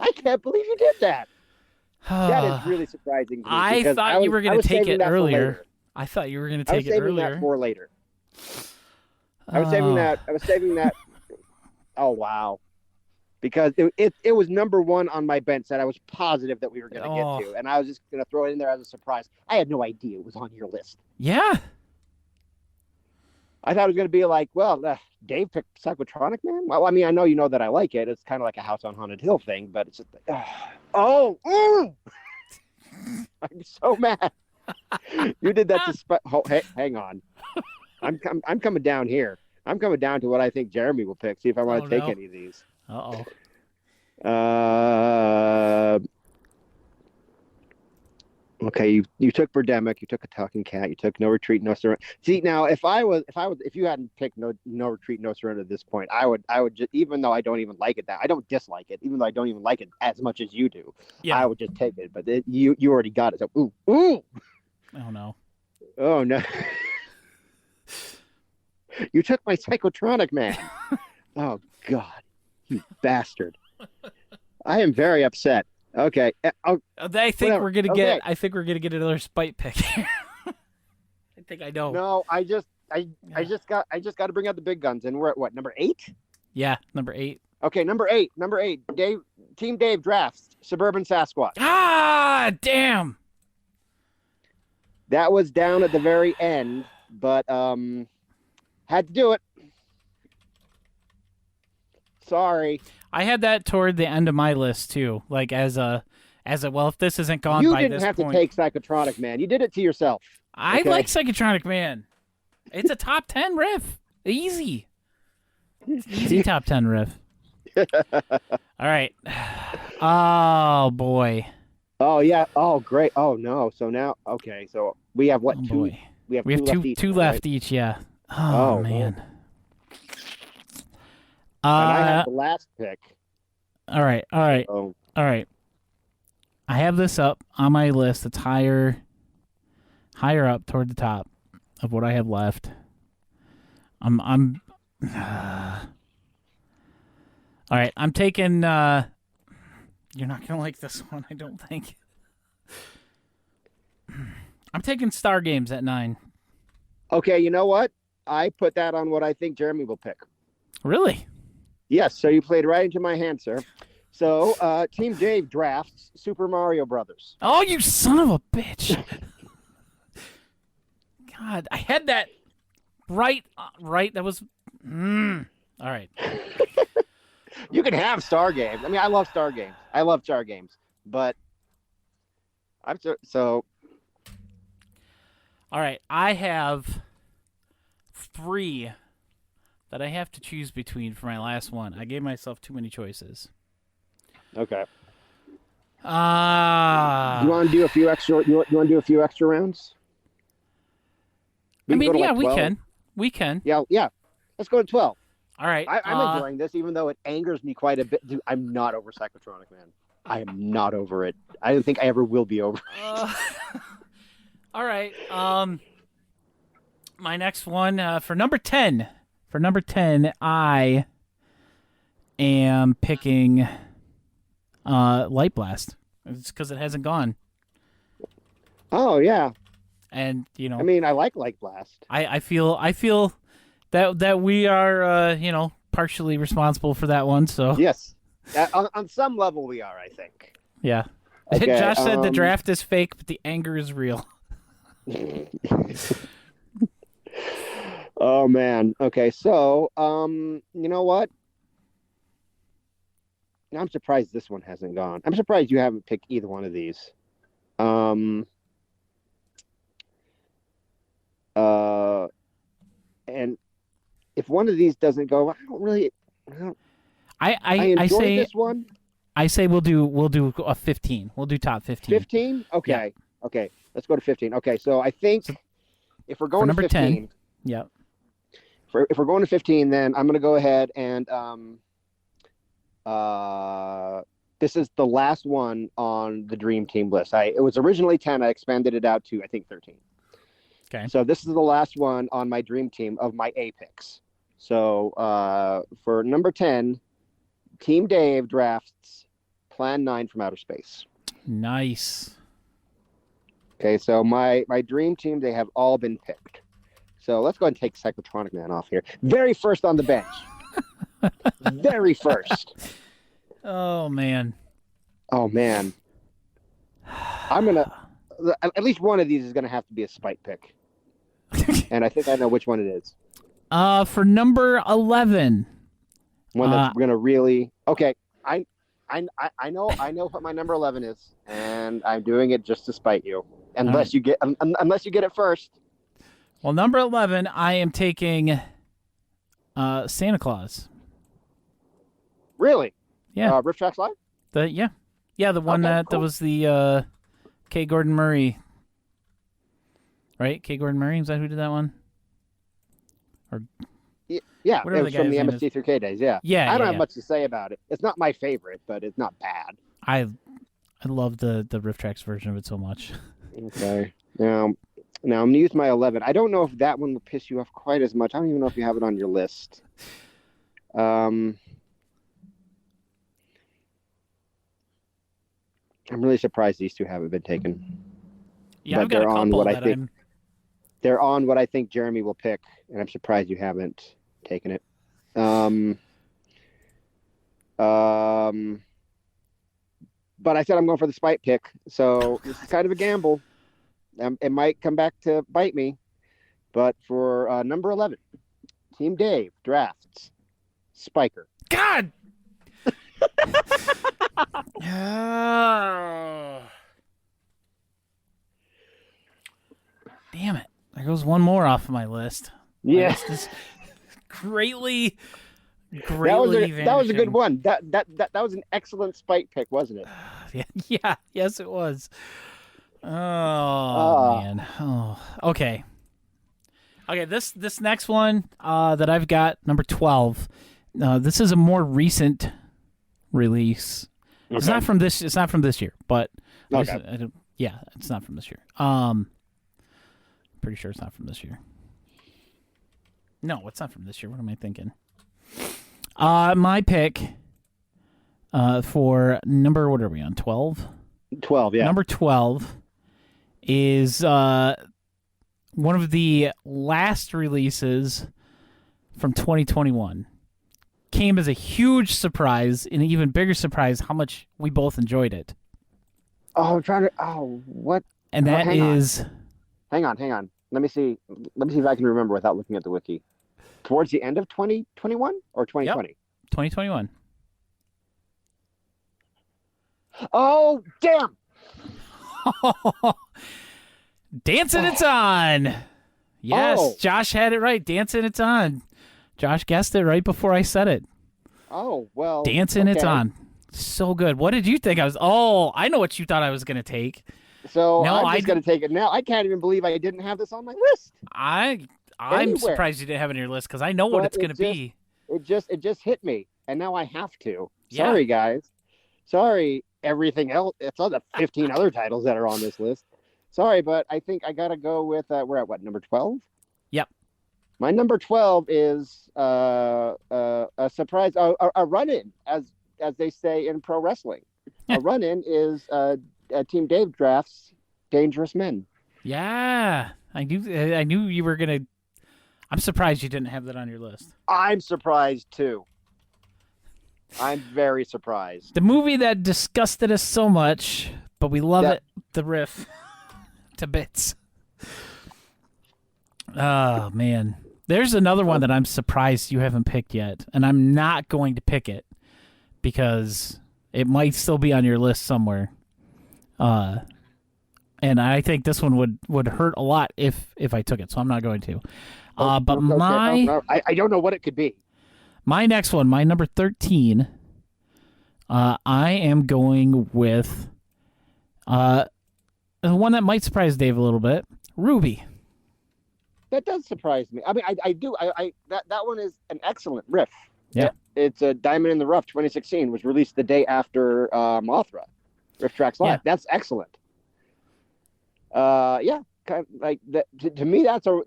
I can't believe you did that. That is really surprising to me. I thought you were going to take it earlier. I thought you were going to take it earlier. I was saving that for later. I was saving that. Oh, wow. Because it was number one on my bench that I was positive that we were going to get to. And I was just going to throw it in there as a surprise. I had no idea it was on your list. Yeah. I thought it was going to be like, well, Dave picked Psychotronic Man. Well, I mean, I know you know that I like it. It's kind of like a House on Haunted Hill thing, but it's just like, I'm so mad. You did that to hey, hang on. I'm coming down here. I'm coming down to what I think Jeremy will pick. See if I want to take any of these. Okay, you took Birdemic, you took A Talking Cat, you took No Retreat, No Surrender. See, now if you hadn't picked No Retreat, No Surrender at this point, I would just, even though I don't even like it, I don't dislike it, even though I don't even like it as much as you do. Yeah. I would just take it, but you already got it. So ooh. Oh no. You took my Psychotronic Man. Oh God, you bastard! I am very upset. Okay. I think we're gonna get. I think we're gonna get another spite pick here. I think I know. No, I just got to bring out the big guns, and we're at what, number 8? Yeah, number 8. Okay, number 8. Team Dave drafts Suburban Sasquatch. Ah, damn. That was down at the very end, but had to do it. Sorry. I had that toward the end of my list too, like as a well, if this isn't gone by this point. You didn't have to take Psychotronic Man. You did it to yourself. I like Psychotronic Man. It's a top 10 riff. Easy top 10 riff. All right. Oh boy. Oh yeah. Oh great. Oh no. So now, okay. So we have what? Two. Boy. We have two left each. Yeah. Oh man. And I have the last pick. All right. All right. I have this up on my list. It's higher up toward the top of what I have left. I'm all right. I'm taking. You're not gonna like this one, I don't think. I'm taking Star Games at 9. Okay, you know what? I put that on what I think Jeremy will pick. Really? Yes, so you played right into my hand, sir. So, Team Dave drafts Super Mario Brothers. Oh, you son of a bitch. God, I had that right. That was... All right. You can have Star Games. I mean, I love Star Games. But I'm so... All right, I have 3... that I have to choose between for my last one. I gave myself too many choices. Okay. You want to do a few extra? You want to do a few extra rounds? We can. We can. Yeah. Let's go to 12. All right. I'm enjoying this, even though it angers me quite a bit. Dude, I'm not over Psychotronic Man. I am not over it. I don't think I ever will be over it. All right. My next one for number 10. For number 10, I am picking Light Blast. It's because it hasn't gone. Oh, yeah. And, you know... I mean, I like Light Blast. I feel that we are, partially responsible for that one, so... Yes. On some level, we are, I think. Yeah. Okay, Josh said the draft is fake, but the anger is real. Oh man. Okay, so you know what? I'm surprised this one hasn't gone. I'm surprised you haven't picked either one of these. And if one of these doesn't go, I enjoy this one. I say we'll do a 15. We'll do top 15. 15? Okay. Yeah. Okay. Let's go to 15. Okay, so I think if we're going to number 15, 10. Yep. if we're going to 15, then I'm going to go ahead and this is the last one on the Dream Team list. It was originally 10. I expanded it out to, I think, 13. Okay. So this is the last one on my Dream Team of my A picks. So for number 10, Team Dave drafts Plan 9 from Outer Space. Nice. Okay, so my Dream Team, they have all been picked. So let's go ahead and take Psychotronic Man off here. Very first on the bench. Very first. Oh, man. Oh, man. I'm going to... At least one of these is going to have to be a spite pick. And I think I know which one it is. For number 11. One that's going to really... Okay, I know what my number 11 is, and I'm doing it just to spite you. Unless you get it first. Well, number 11, I am taking Santa Claus. Really? Yeah. RiffTrax Live? The one that was the K. Gordon Murray. Right? K. Gordon Murray? Is that who did that one? Or yeah, whatever it was from the MST3K days. Yeah. I don't have much to say about it. It's not my favorite, but it's not bad. I love the RiffTrax version of it so much. Okay. Now I'm going to use my 11. I don't know if that one will piss you off quite as much. I don't even know if you have it on your list. I'm really surprised these two haven't been taken. Yeah, but I've got a couple that I'm... They're on what I think Jeremy will pick, and I'm surprised you haven't taken it. But I said I'm going for the spite pick, so this is kind of a gamble. It might come back to bite me. But for number 11, Team Dave drafts Spiker. God! Damn it. There goes one more off of my list. Yeah. Just greatly that was a good one. That was an excellent spite pick, wasn't it? Yeah. Yes, it was. Oh, man. Oh, okay. Okay, this next one that I've got, number 12. This is a more recent release. Okay. It's not from this year, but okay. It's not from this year. Pretty sure it's not from this year. No, it's not from this year. What am I thinking? My pick for number, what are we on? 12? 12, yeah. Number 12 is one of the last releases from 2021. Came as a huge surprise, and an even bigger surprise how much we both enjoyed it. Oh, I'm trying to... Oh, what? And that is... Hang on. Let me see if I can remember without looking at the wiki. Towards the end of 2021 or 2020? Yep. 2021. Oh, damn! Dancing It's On! Yes, Oh. Josh had it right. Dancing It's On. Josh guessed it right before I said it. Oh, well. Dancing It's On. So good. What did you think? I know what you thought I was going to take. So no, I'm just going to take it now. I can't even believe I didn't have this on my list. I'm surprised you didn't have it on your list because I know what it's going to be. It just hit me, and now I have to. Yeah. Sorry, guys. Sorry, everything else. It's all the 15 other titles that are on this list. Sorry, but I think I got to go with, we're at what, number 12? Yep. My number 12 is a surprise, a run-in, as they say in pro wrestling. A run-in is Team Dave drafts Dangerous Men. Yeah, I knew you were gonna. I'm surprised you didn't have that on your list. I'm surprised too. I'm very surprised. The movie that disgusted us so much, but we love it. The riff to bits. Oh man, there's another one that I'm surprised you haven't picked yet, and I'm not going to pick it because it might still be on your list somewhere. And I think this one would hurt a lot if I took it, so I'm not going to. But I don't know what it could be. My next one, my number 13, I am going with the one that might surprise Dave a little bit, Ruby. that does surprise me. I mean, I do. That one is an excellent riff. Yeah. It's a Diamond in the Rough 2016 was released the day after Mothra, RiffTrax Live. Yeah. That's excellent. Yeah, kind of like that. To me, that's a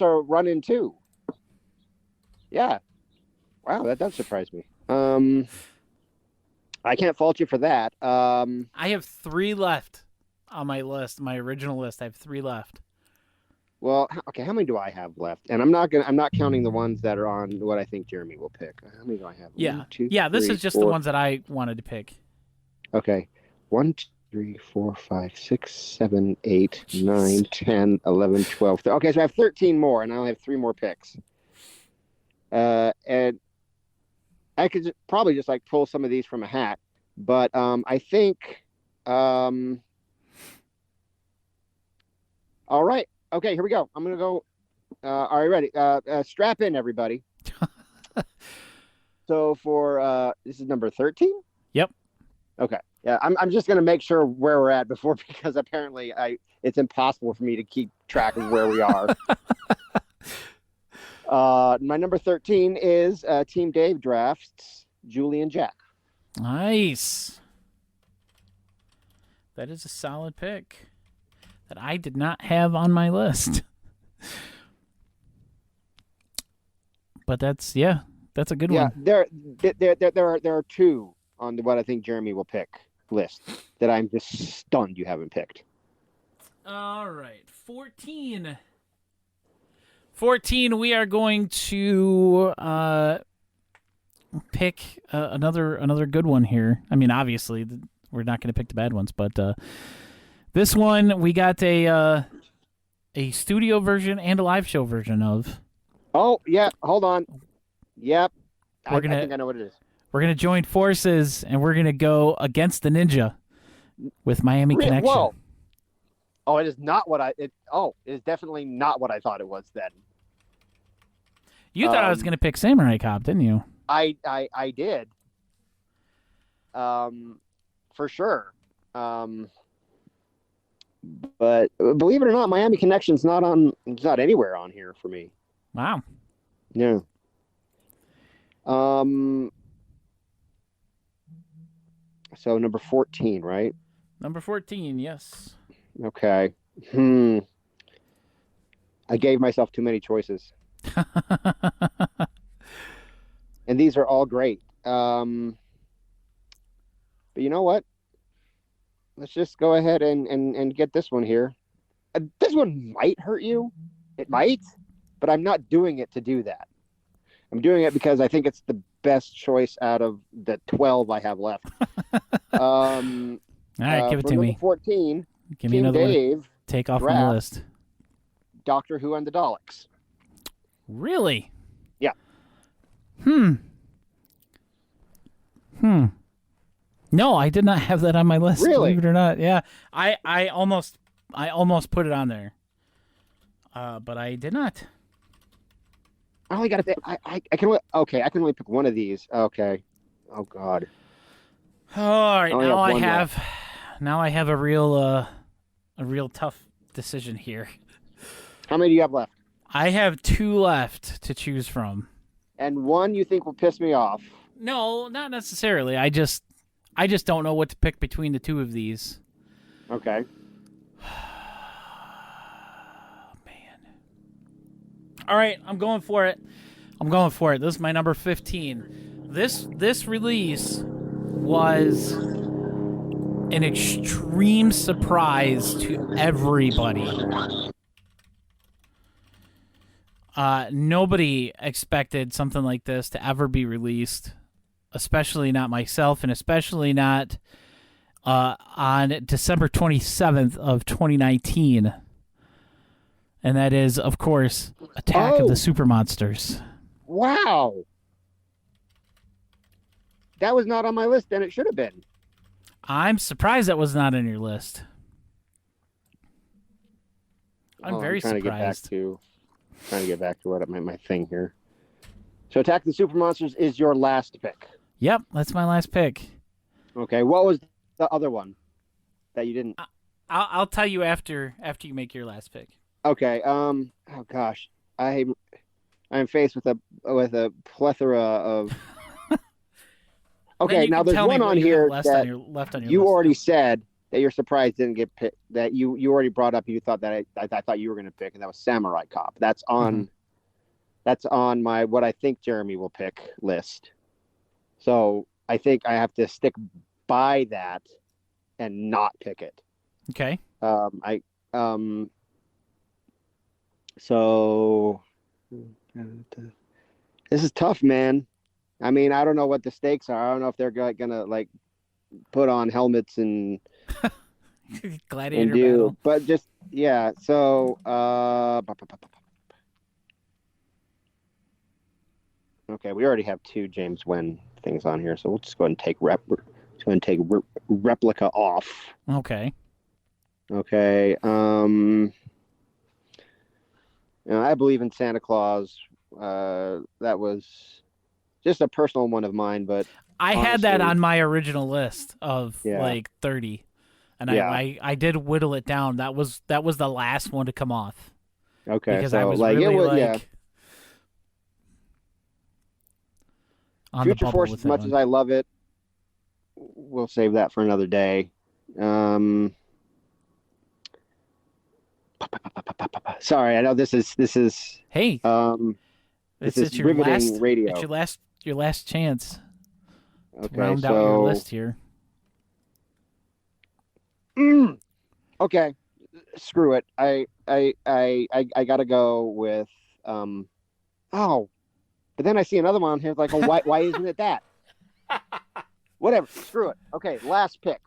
run in too. Yeah. Wow, that does surprise me. I can't fault you for that. I have 3 left on my list, my original list. I have 3 left. Well, okay. How many do I have left? And I'm not counting the ones that are on what I think Jeremy will pick. How many do I have? Yeah. 1, 2, Yeah, this 3, is just 4. the ones that I wanted to pick. Okay. 1, 2, 3, 4, 5, 6, 7, 8, 9, 10, 11, 12. Okay, so I have 13 more, and I'll have 3 more picks. And I could probably just like pull some of these from a hat, but I think. All right. Okay, here we go. I'm gonna go. All right, ready? Strap in, everybody. So for this is number 13. Yep. Okay. Yeah, I'm just gonna make sure where we're at before because apparently it's impossible for me to keep track of where we are. My number 13 is Team Dave drafts Julie and Jack. Nice. That is a solid pick that I did not have on my list. But that's a good one. There are 2 on what I think Jeremy will pick list that I'm just stunned you haven't picked. All right, 14. 14, we are going to pick another good one here. I mean, obviously, we're not going to pick the bad ones, but this one we got a studio version and a live show version of. Oh, yeah, hold on. Yep. I think I know what it is. We're going to join forces, and we're going to go against the Ninja with Miami Connection. Whoa. Oh, it is not what it is definitely not what I thought it was then. You thought I was going to pick Samurai Cop, didn't you? I did. For sure. But believe it or not, Miami Connection's not anywhere on here for me. Wow. No. So number 14, right? Number 14, yes. Okay. I gave myself too many choices. And these are all great. But you know what? Let's just go ahead and get this one here. This one might hurt you. It might, but I'm not doing it to do that. I'm doing it because I think it's the best choice out of the 12 I have left. All right, give it to me. 14. Give me another Dave, one. Take off my list. Doctor Who and the Daleks. Really? Yeah. No, I did not have that on my list. Really? Believe it or not. Yeah. I almost put it on there. But I did not. I only got to pick. I can only pick one of these. Okay. Oh God. All right. Now I have a real tough decision here. How many do you have left? I have 2 left to choose from. And one you think will piss me off. No, not necessarily. I just don't know what to pick between the 2 of these. Okay. Man. All right, I'm going for it. This is my number 15. This release was an extreme surprise to everybody. Nobody expected something like this to ever be released, especially not myself, and especially not on December 27th of 2019. And that is, of course, Attack of the Super Monsters. Wow. That was not on my list, and it should have been. I'm surprised that was not on your list. I'm very surprised. Trying to get back to what my thing here. So Attack the Super Monsters is your last pick. Yep, that's my last pick. Okay, what was the other one that you didn't? I'll tell you after you make your last pick. Okay. Oh gosh, I'm faced with a plethora of. And then Okay, you now can there's tell me one what on you have here left that on your you list. already said that you're surprised didn't get picked. That you already brought up. You thought that I thought you were going to pick, and that was Samurai Cop. That's on. That's on my what I think Jeremy will pick list. So I think I have to stick by that and not pick it. Okay. I so this is tough, man. I mean, I don't know what the stakes are. I don't know if they're gonna like put on helmets and Gladiator do, battle. but just yeah. So okay, we already have 2 James Wen things on here, so we'll just go ahead and take replica off. Okay. Okay. I believe in Santa Claus. That was just a personal one of mine, but I had that on my original list of like 30, and I did whittle it down. That was the last one to come off. Okay, because so I was like really it was, like on Future the bubble Force, with as that much one. as I love it, we'll save that for another day. Sorry, I know this is Hey, this is riveting radio. It's your last chance to Okay, round out your list here. Okay, screw it. I gotta go with but then I see another one here. It's like, oh, why isn't it that? Whatever, screw it. Okay, last pick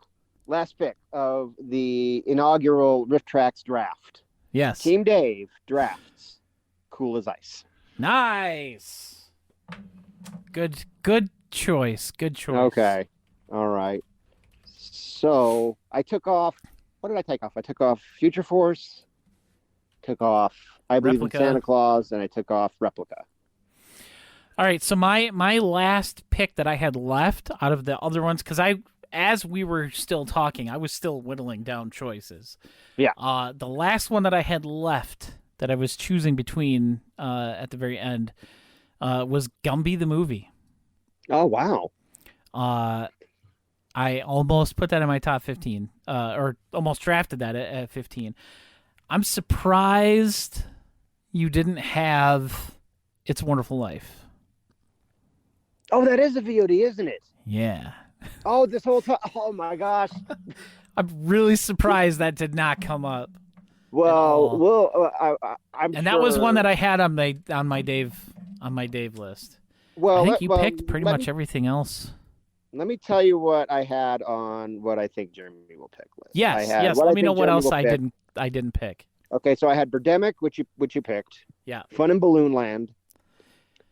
of the inaugural RiffTrax draft. Yes. Team Dave drafts Cool as Ice. Nice. Good choice. Good choice. Okay. All right. So I took off. What did I take off? I took off Future Force. Took off I Believe in Santa Claus, and I took off Replica. All right. So my last pick that I had left out of the other ones, because as we were still talking, I was still whittling down choices. Yeah. The last one that I had left that I was choosing between at the very end was Gumby the movie. Oh, wow. I almost put that in my top 15, or almost drafted that at 15. I'm surprised you didn't have It's a Wonderful Life. Oh, that is a VOD, isn't it? Yeah. Oh, this whole time. Oh, my gosh. I'm really surprised that did not come up. Well, I'm and sure... that was one that I had on my Dave list. Well, I think you picked pretty much everything else. Let me tell you what I had on what I think Jeremy will pick list. Yes. Let me know what else I didn't pick. Okay, so I had Birdemic, which you picked. Yeah. Fun in Balloon Land.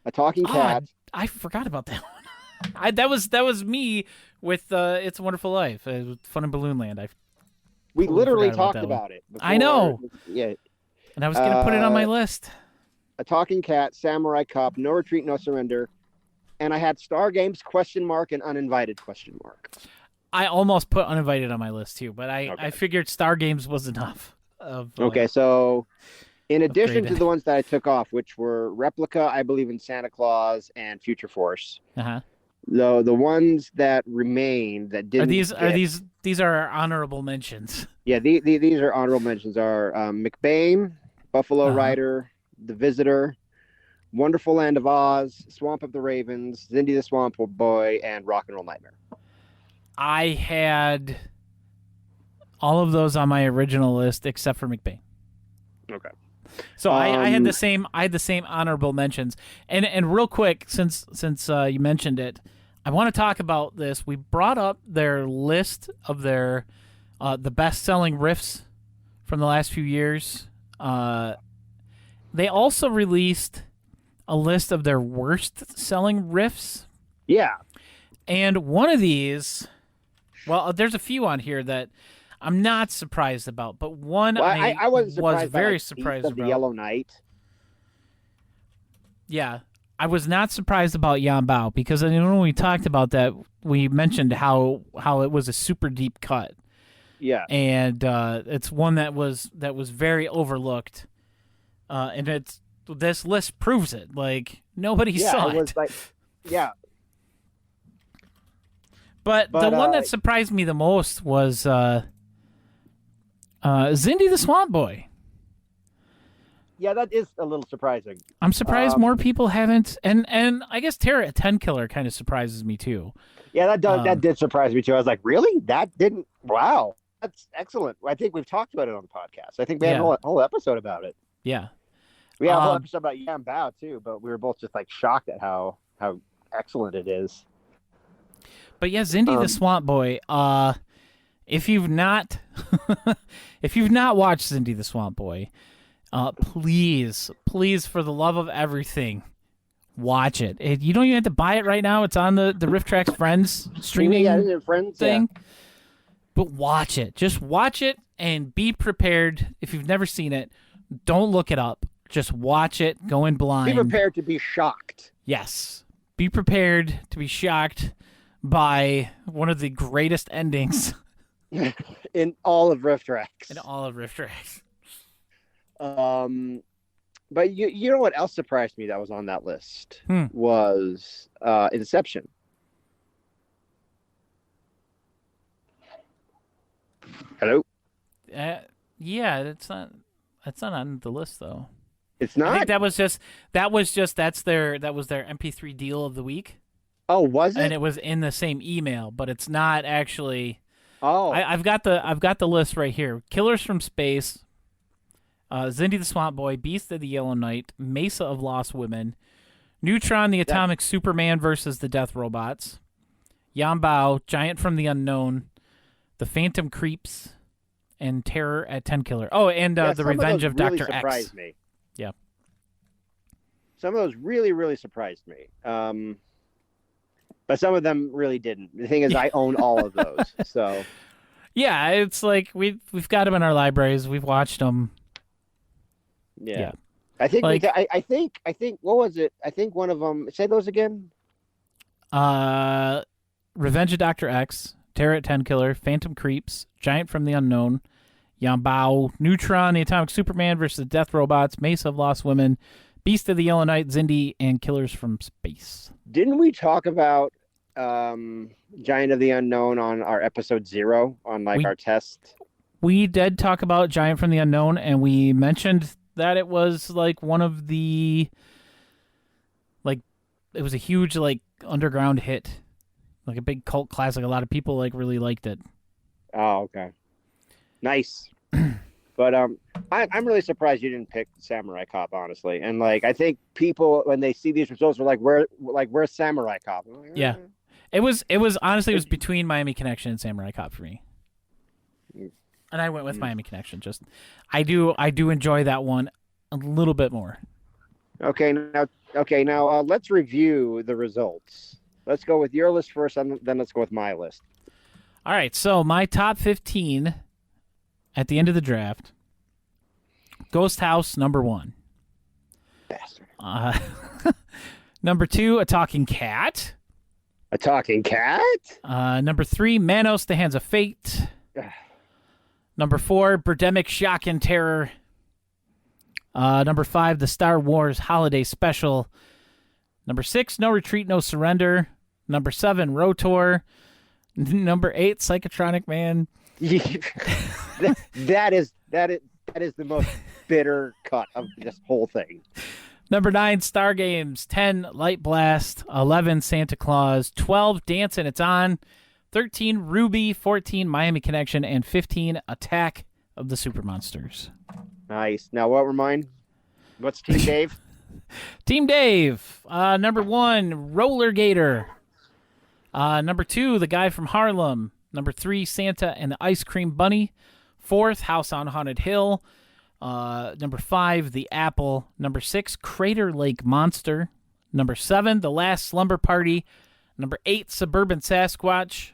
A Talking Cat. I forgot about that one. that was me with It's a Wonderful Life. Fun in Balloon Land. We literally talked about it. Before. I know. Yeah. And I was going to put it on my list. A Talking Cat, Samurai Cop, No Retreat, No Surrender. And I had Star Games ? And Uninvited ? I almost put Uninvited on my list too, but I figured Star Games was enough. Okay, so in addition to the ones that I took off, which were Replica, I Believe in Santa Claus, and Future Force, the ones that remain that didn't these are our honorable mentions. Yeah, these are honorable mentions. Are McBain, Buffalo Rider, The Visitor, Wonderful Land of Oz, Swamp of the Ravens, Zindy the Swamp Boy, and Rock and Roll Nightmare. I had all of those on my original list except for McBain. Okay. So I had the same honorable mentions. And real quick, since you mentioned it, I want to talk about this. We brought up their list of their the best-selling riffs from the last few years. They also released a list of their worst-selling riffs. Yeah. And one of these, well, there's a few on here that I'm not surprised about, but one I was very surprised about. The Yellow Knight. Yeah, I was not surprised about Yan Bao because when we talked about that, we mentioned how it was a super deep cut. Yeah, and it's one that was very overlooked. and this list proves it. Like, nobody saw it. It was like, yeah. But the one that surprised me the most was Zindy the Swamp Boy. Yeah, that is a little surprising. I'm surprised more people haven't, and I guess Terra 10 Killer kind of surprises me too. Yeah, that did surprise me too. I was like, really? That didn't? Wow, that's excellent. I think we've talked about it on the podcast. I think we had a whole episode about it. Yeah, we had a whole episode about Yam Bao too, but we were both just like shocked at how excellent it is. But yeah, Zindy the Swamp Boy. If you've not watched Zindy the Swamp Boy, please, for the love of everything, watch it. You don't even have to buy it right now. It's on the RiffTrax Friends streaming thing. Yeah. But watch it. Just watch it and be prepared. If you've never seen it, don't look it up. Just watch it, go in blind. Be prepared to be shocked. Yes. Be prepared to be shocked by one of the greatest endings in all of RiffTrax. But you know what else surprised me that was on that list was Inception. Hello? Yeah, that's not on the list though. It's not? I think that was their MP3 deal of the week. Oh, was it? And it was in the same email, but it's not actually. Oh, I've got the list right here. Killers from Space, Zindy the Swamp Boy, Beast of the Yellow Knight, Mesa of Lost Women, Neutron the Atomic Superman versus the Death Robots, Yam Bao, Giant from the Unknown, The Phantom Creeps, and Terror at 10 Killer. Oh, and The Revenge of really Dr. X. Surprised me. Yeah. Some of those really, really surprised me. But some of them really didn't. The thing is, I own all of those. So, yeah, it's like we've got them in our libraries. We've watched them. Yeah. I think I think what was it? I think one of them. Say those again. Revenge of Dr. X, Terror at 10 Killer, Phantom Creeps, Giant from the Unknown, Yam Bao, Neutron, the Atomic Superman versus the Death Robots, Mesa of Lost Women, Beast of the Yellow Knight, Zindy, and Killers from Space. Didn't we talk about Giant of the Unknown on our episode 0 on our test? We did talk about Giant from the Unknown, and we mentioned that it was like one of the it was a huge underground hit, like a big cult classic. A lot of people really liked it. Oh, okay, nice. But I'm really surprised you didn't pick Samurai Cop, honestly. And I think people when they see these results were like, where's Samurai Cop? Like, yeah. It was honestly it was between Miami Connection and Samurai Cop for me. And I went with Miami Connection. Just I do enjoy that one a little bit more. Okay, now let's review the results. Let's go with your list first, and then let's go with my list. All right, so my top 15 at the end of the draft. Ghost House, number 1. Bastard. Number 2, A Talking Cat. A Talking Cat? Number 3, Manos, The Hands of Fate. Number 4, Birdemic Shock and Terror. Number 5, The Star Wars Holiday Special. Number 6, No Retreat, No Surrender. Number 7, Rotor. Number 8, Psychotronic Man. that is the most bitter cut of this whole thing. Number 9, Star Games. 10, Light Blast. 11, Santa Claus. 12, Dancin' It's On. 13, Ruby. 14, Miami Connection. And 15, Attack of the Super Monsters. Nice. Now, what were mine? What's Team Dave? Team Dave. Number 1, Roller Gator. Number 2, The Guy from Harlem. Number 3, Santa and the Ice Cream Bunny. 4th, House on Haunted Hill. Number 5, The Apple. Number 6, Crater Lake Monster. Number 7, The Last Slumber Party. Number 8, Suburban Sasquatch.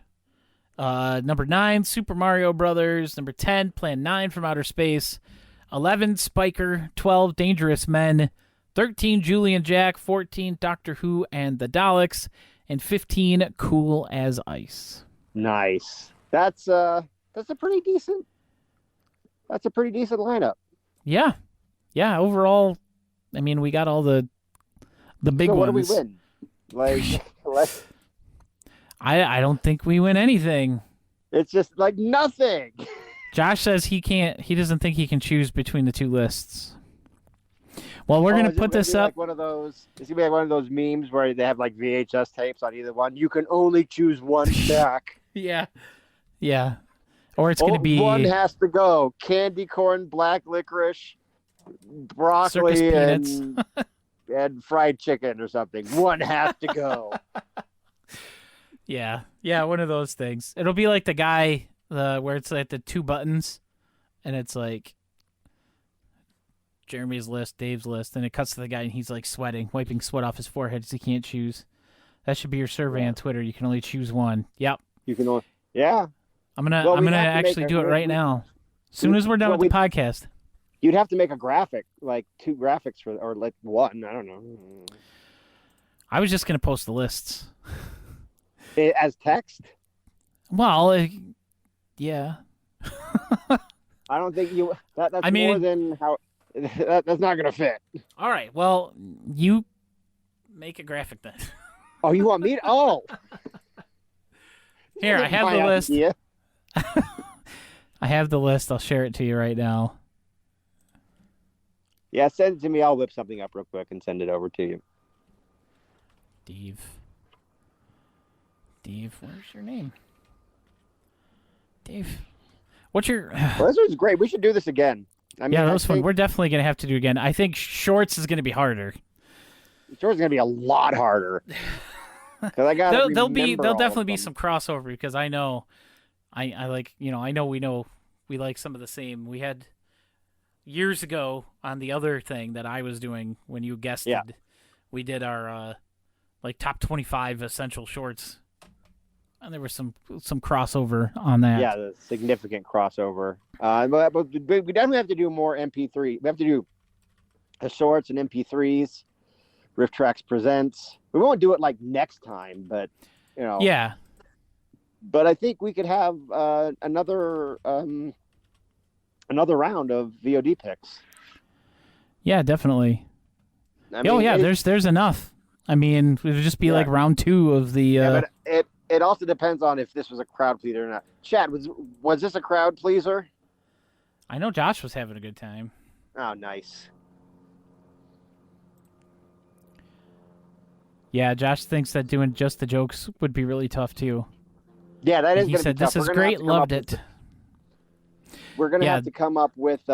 Number 9, Super Mario Brothers. Number 10, Plan 9 from Outer Space. 11, Spiker. 12, Dangerous Men. 13, Julian Jack. 14, Doctor Who and the Daleks. And 15, Cool as Ice. Nice. That's a pretty decent lineup. Yeah. yeah, overall, I mean, we got all the big so ones. what do we win? Like, I don't think we win anything. it's just like nothing. Josh says he doesn't think he can choose between the two lists. Well, we're going to put this up. Like one of those, it's gonna be like one of those memes where they have like VHS tapes on either one. You can only choose one stack. Yeah. Or it's going to be one has to go: candy corn, black licorice, broccoli, and fried chicken or something. One has to go. Yeah, one of those things. It'll be like the guy where it's like the two buttons, and it's like Jeremy's list, Dave's list, and it cuts to the guy, and he's like sweating, wiping sweat off his forehead because he can't choose. That should be your survey on Twitter. You can only choose one. Yep. You can only. Yeah. I'm gonna actually do it right now. As soon as we're done with the podcast. You'd have to make a graphic, like 2 graphics or like 1. I don't know. I was just gonna post the lists as text. Well, yeah. I don't think you. That's more than how. That's not gonna fit. All right. Well, you make a graphic then. Oh, you want me to? Oh. Here, I have the list. I have the list. I'll share it to you right now. Yeah, send it to me. I'll whip something up real quick and send it over to you. Dave, where's your name? Dave, what's your... Well, this was great. We should do this again. I mean, yeah, that was fun. We're definitely going to have to do it again. I think shorts is going to be harder. Shorts is going to be a lot harder. Because I got there'll definitely be some crossover because I know I like, I know we like some of the same. We had years ago on the other thing that I was doing when you guested. Yeah. We did our like top 25 essential shorts, and there was some crossover on that. Yeah, the significant crossover. But we definitely have to do more MP3. We have to do the shorts and MP3s. RiffTrax presents. We won't do it like next time, but Yeah. But I think we could have another round of VOD picks. Yeah, definitely. There's enough. I mean, it would just be like round 2 of the. But it also depends on if this was a crowd pleaser or not. Chad, was this a crowd pleaser? I know Josh was having a good time. Oh, nice. Yeah, Josh thinks that doing just the jokes would be really tough too. Yeah, that is. He said, "This is great, loved it." We're gonna have to come up with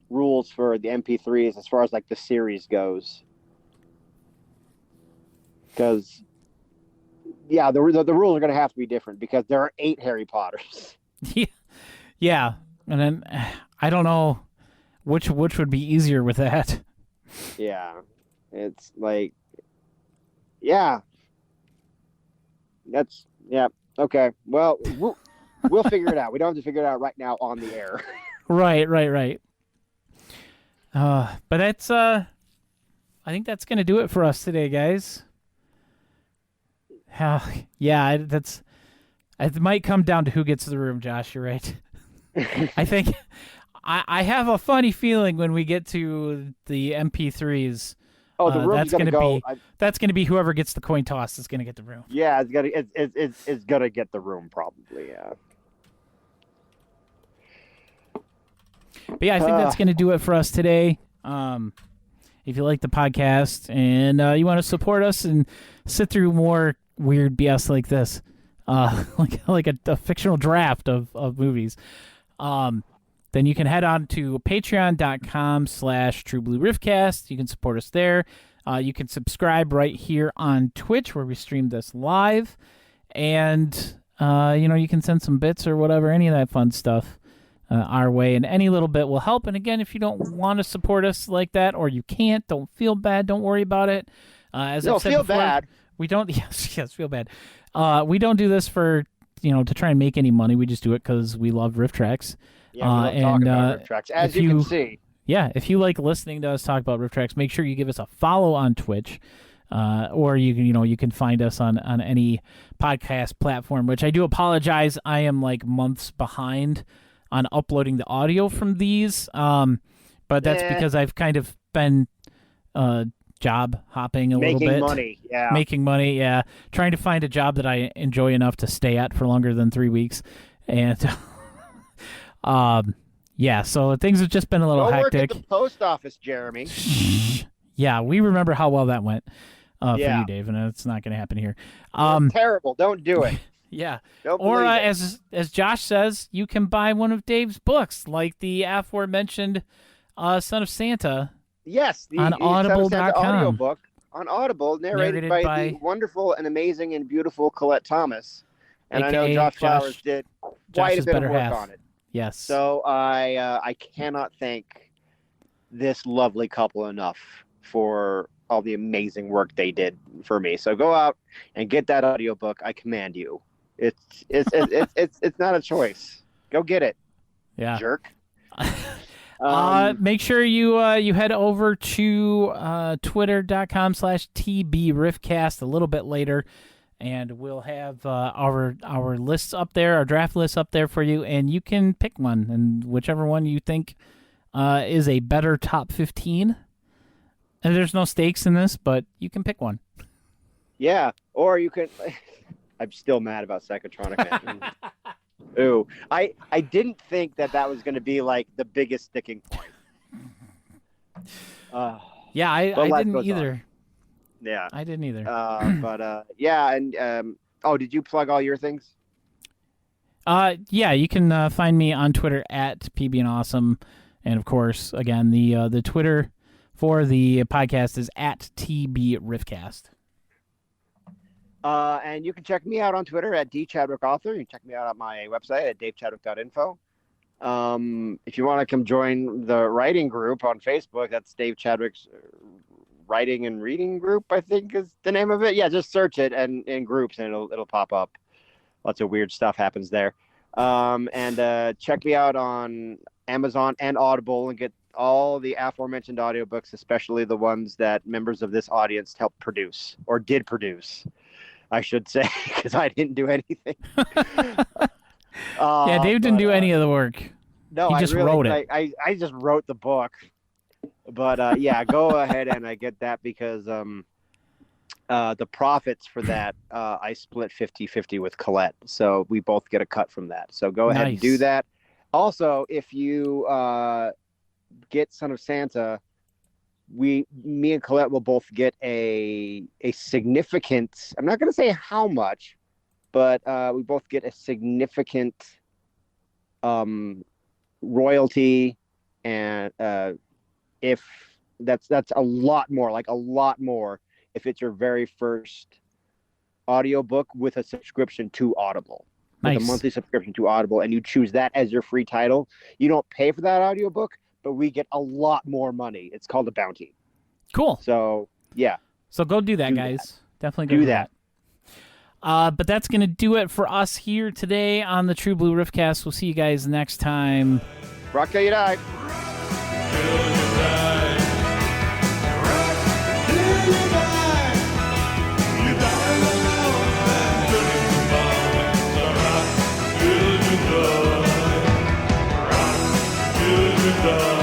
rules for the MP3s as far as like the series goes, because the rules are gonna have to be different because there are 8 Harry Potters. Yeah, and then I don't know which would be easier with that. Yeah. It's like, yeah. That's, yeah. Okay. Well, we'll figure it out. We don't have to figure it out right now on the air. Right. But that's, I think that's going to do it for us today, guys. Yeah, it might come down to who gets the room, Josh. You're right. I think, I have a funny feeling when we get to the MP3s. Oh, the room's gonna go. That's gonna be whoever gets the coin toss is gonna get the room. Yeah, it's gonna get the room probably. Yeah. But yeah, I think that's gonna do it for us today. If you like the podcast and you want to support us and sit through more weird BS like this, like a fictional draft of movies, then you can head on to patreon.com/TrueBlueRiffCast. You can support us there. You can subscribe right here on Twitch where we stream this live. And, you can send some bits or whatever, any of that fun stuff our way. And any little bit will help. And again, if you don't want to support us like that or you can't, don't feel bad. Don't worry about it. As I've said feel before, bad. We don't, yes, feel bad. We don't do this for, to try and make any money. We just do it because we love RiffTrax. Yeah, we love talking about RiffTrax, as you can see. Yeah, if you like listening to us talk about RiffTrax, make sure you give us a follow on Twitch, or you can find us on any podcast platform. Which I do apologize, I am like months behind on uploading the audio from these. but that's because I've kind of been job hopping a little bit. Making money, yeah. Trying to find a job that I enjoy enough to stay at for longer than 3 weeks. And yeah, so things have just been a little hectic. Work at the post office, Jeremy. Yeah, we remember how well that went for you, Dave, and it's not going to happen here. Terrible. Don't do it. Yeah. Or as Josh says, you can buy one of Dave's books, like the aforementioned Son of Santa. Yes, on Audible.com. Audiobook on Audible, narrated by the wonderful and amazing and beautiful Colette Thomas. And AKA I know Josh Flowers did quite a bit of work on it. Yes. So I cannot thank this lovely couple enough for all the amazing work they did for me. So go out and get that audiobook. I command you. It's not a choice. Go get it. Yeah. Jerk. Make sure you head over to twitter.com/TBRiffcast a little bit later, and we'll have our lists up there, our draft lists up there for you, and you can pick one, and whichever one you think is a better top 15. And there's no stakes in this, but you can pick one. Yeah, or you can... I'm still mad about Psychotronic. Ooh, I didn't think that was going to be like the biggest sticking point. Yeah, I didn't either. On. Yeah, I didn't either. Yeah, and did you plug all your things? Yeah, you can find me on Twitter at PBandAwesome, and of course, again, the Twitter for the podcast is at TBRiffcast. And you can check me out on Twitter at dchadwickauthor. You can check me out on my website at davechadwick.info. If you want to come join the writing group on Facebook, that's Dave Chadwick's Writing and Reading Group, I think is the name of it. Yeah, just search it and in groups and it'll pop up. Lots of weird stuff happens there. And check me out on Amazon and Audible and get all the aforementioned audiobooks, especially the ones that members of this audience helped produce or did produce, I should say, because I didn't do anything. Yeah, Dave didn't do any of the work. No, he just wrote it. I just wrote the book. But yeah, go ahead and I get that because the profits for that, I split 50-50 with Colette. So we both get a cut from that. So go ahead and do that. Also, if you get Son of Santa, me and Colette will both get a significant, I'm not going to say how much, but we both get a significant royalty, and if that's a lot more if it's your very first audiobook with a subscription to Audible. With a monthly subscription to Audible, and you choose that as your free title. You don't pay for that audiobook, but we get a lot more money. It's called a bounty. Cool. So, yeah. So go do that, guys. Definitely go do that. But that's going to do it for us here today on the True Blue Riffcast. We'll see you guys next time. Rock till you die. Rock till you die.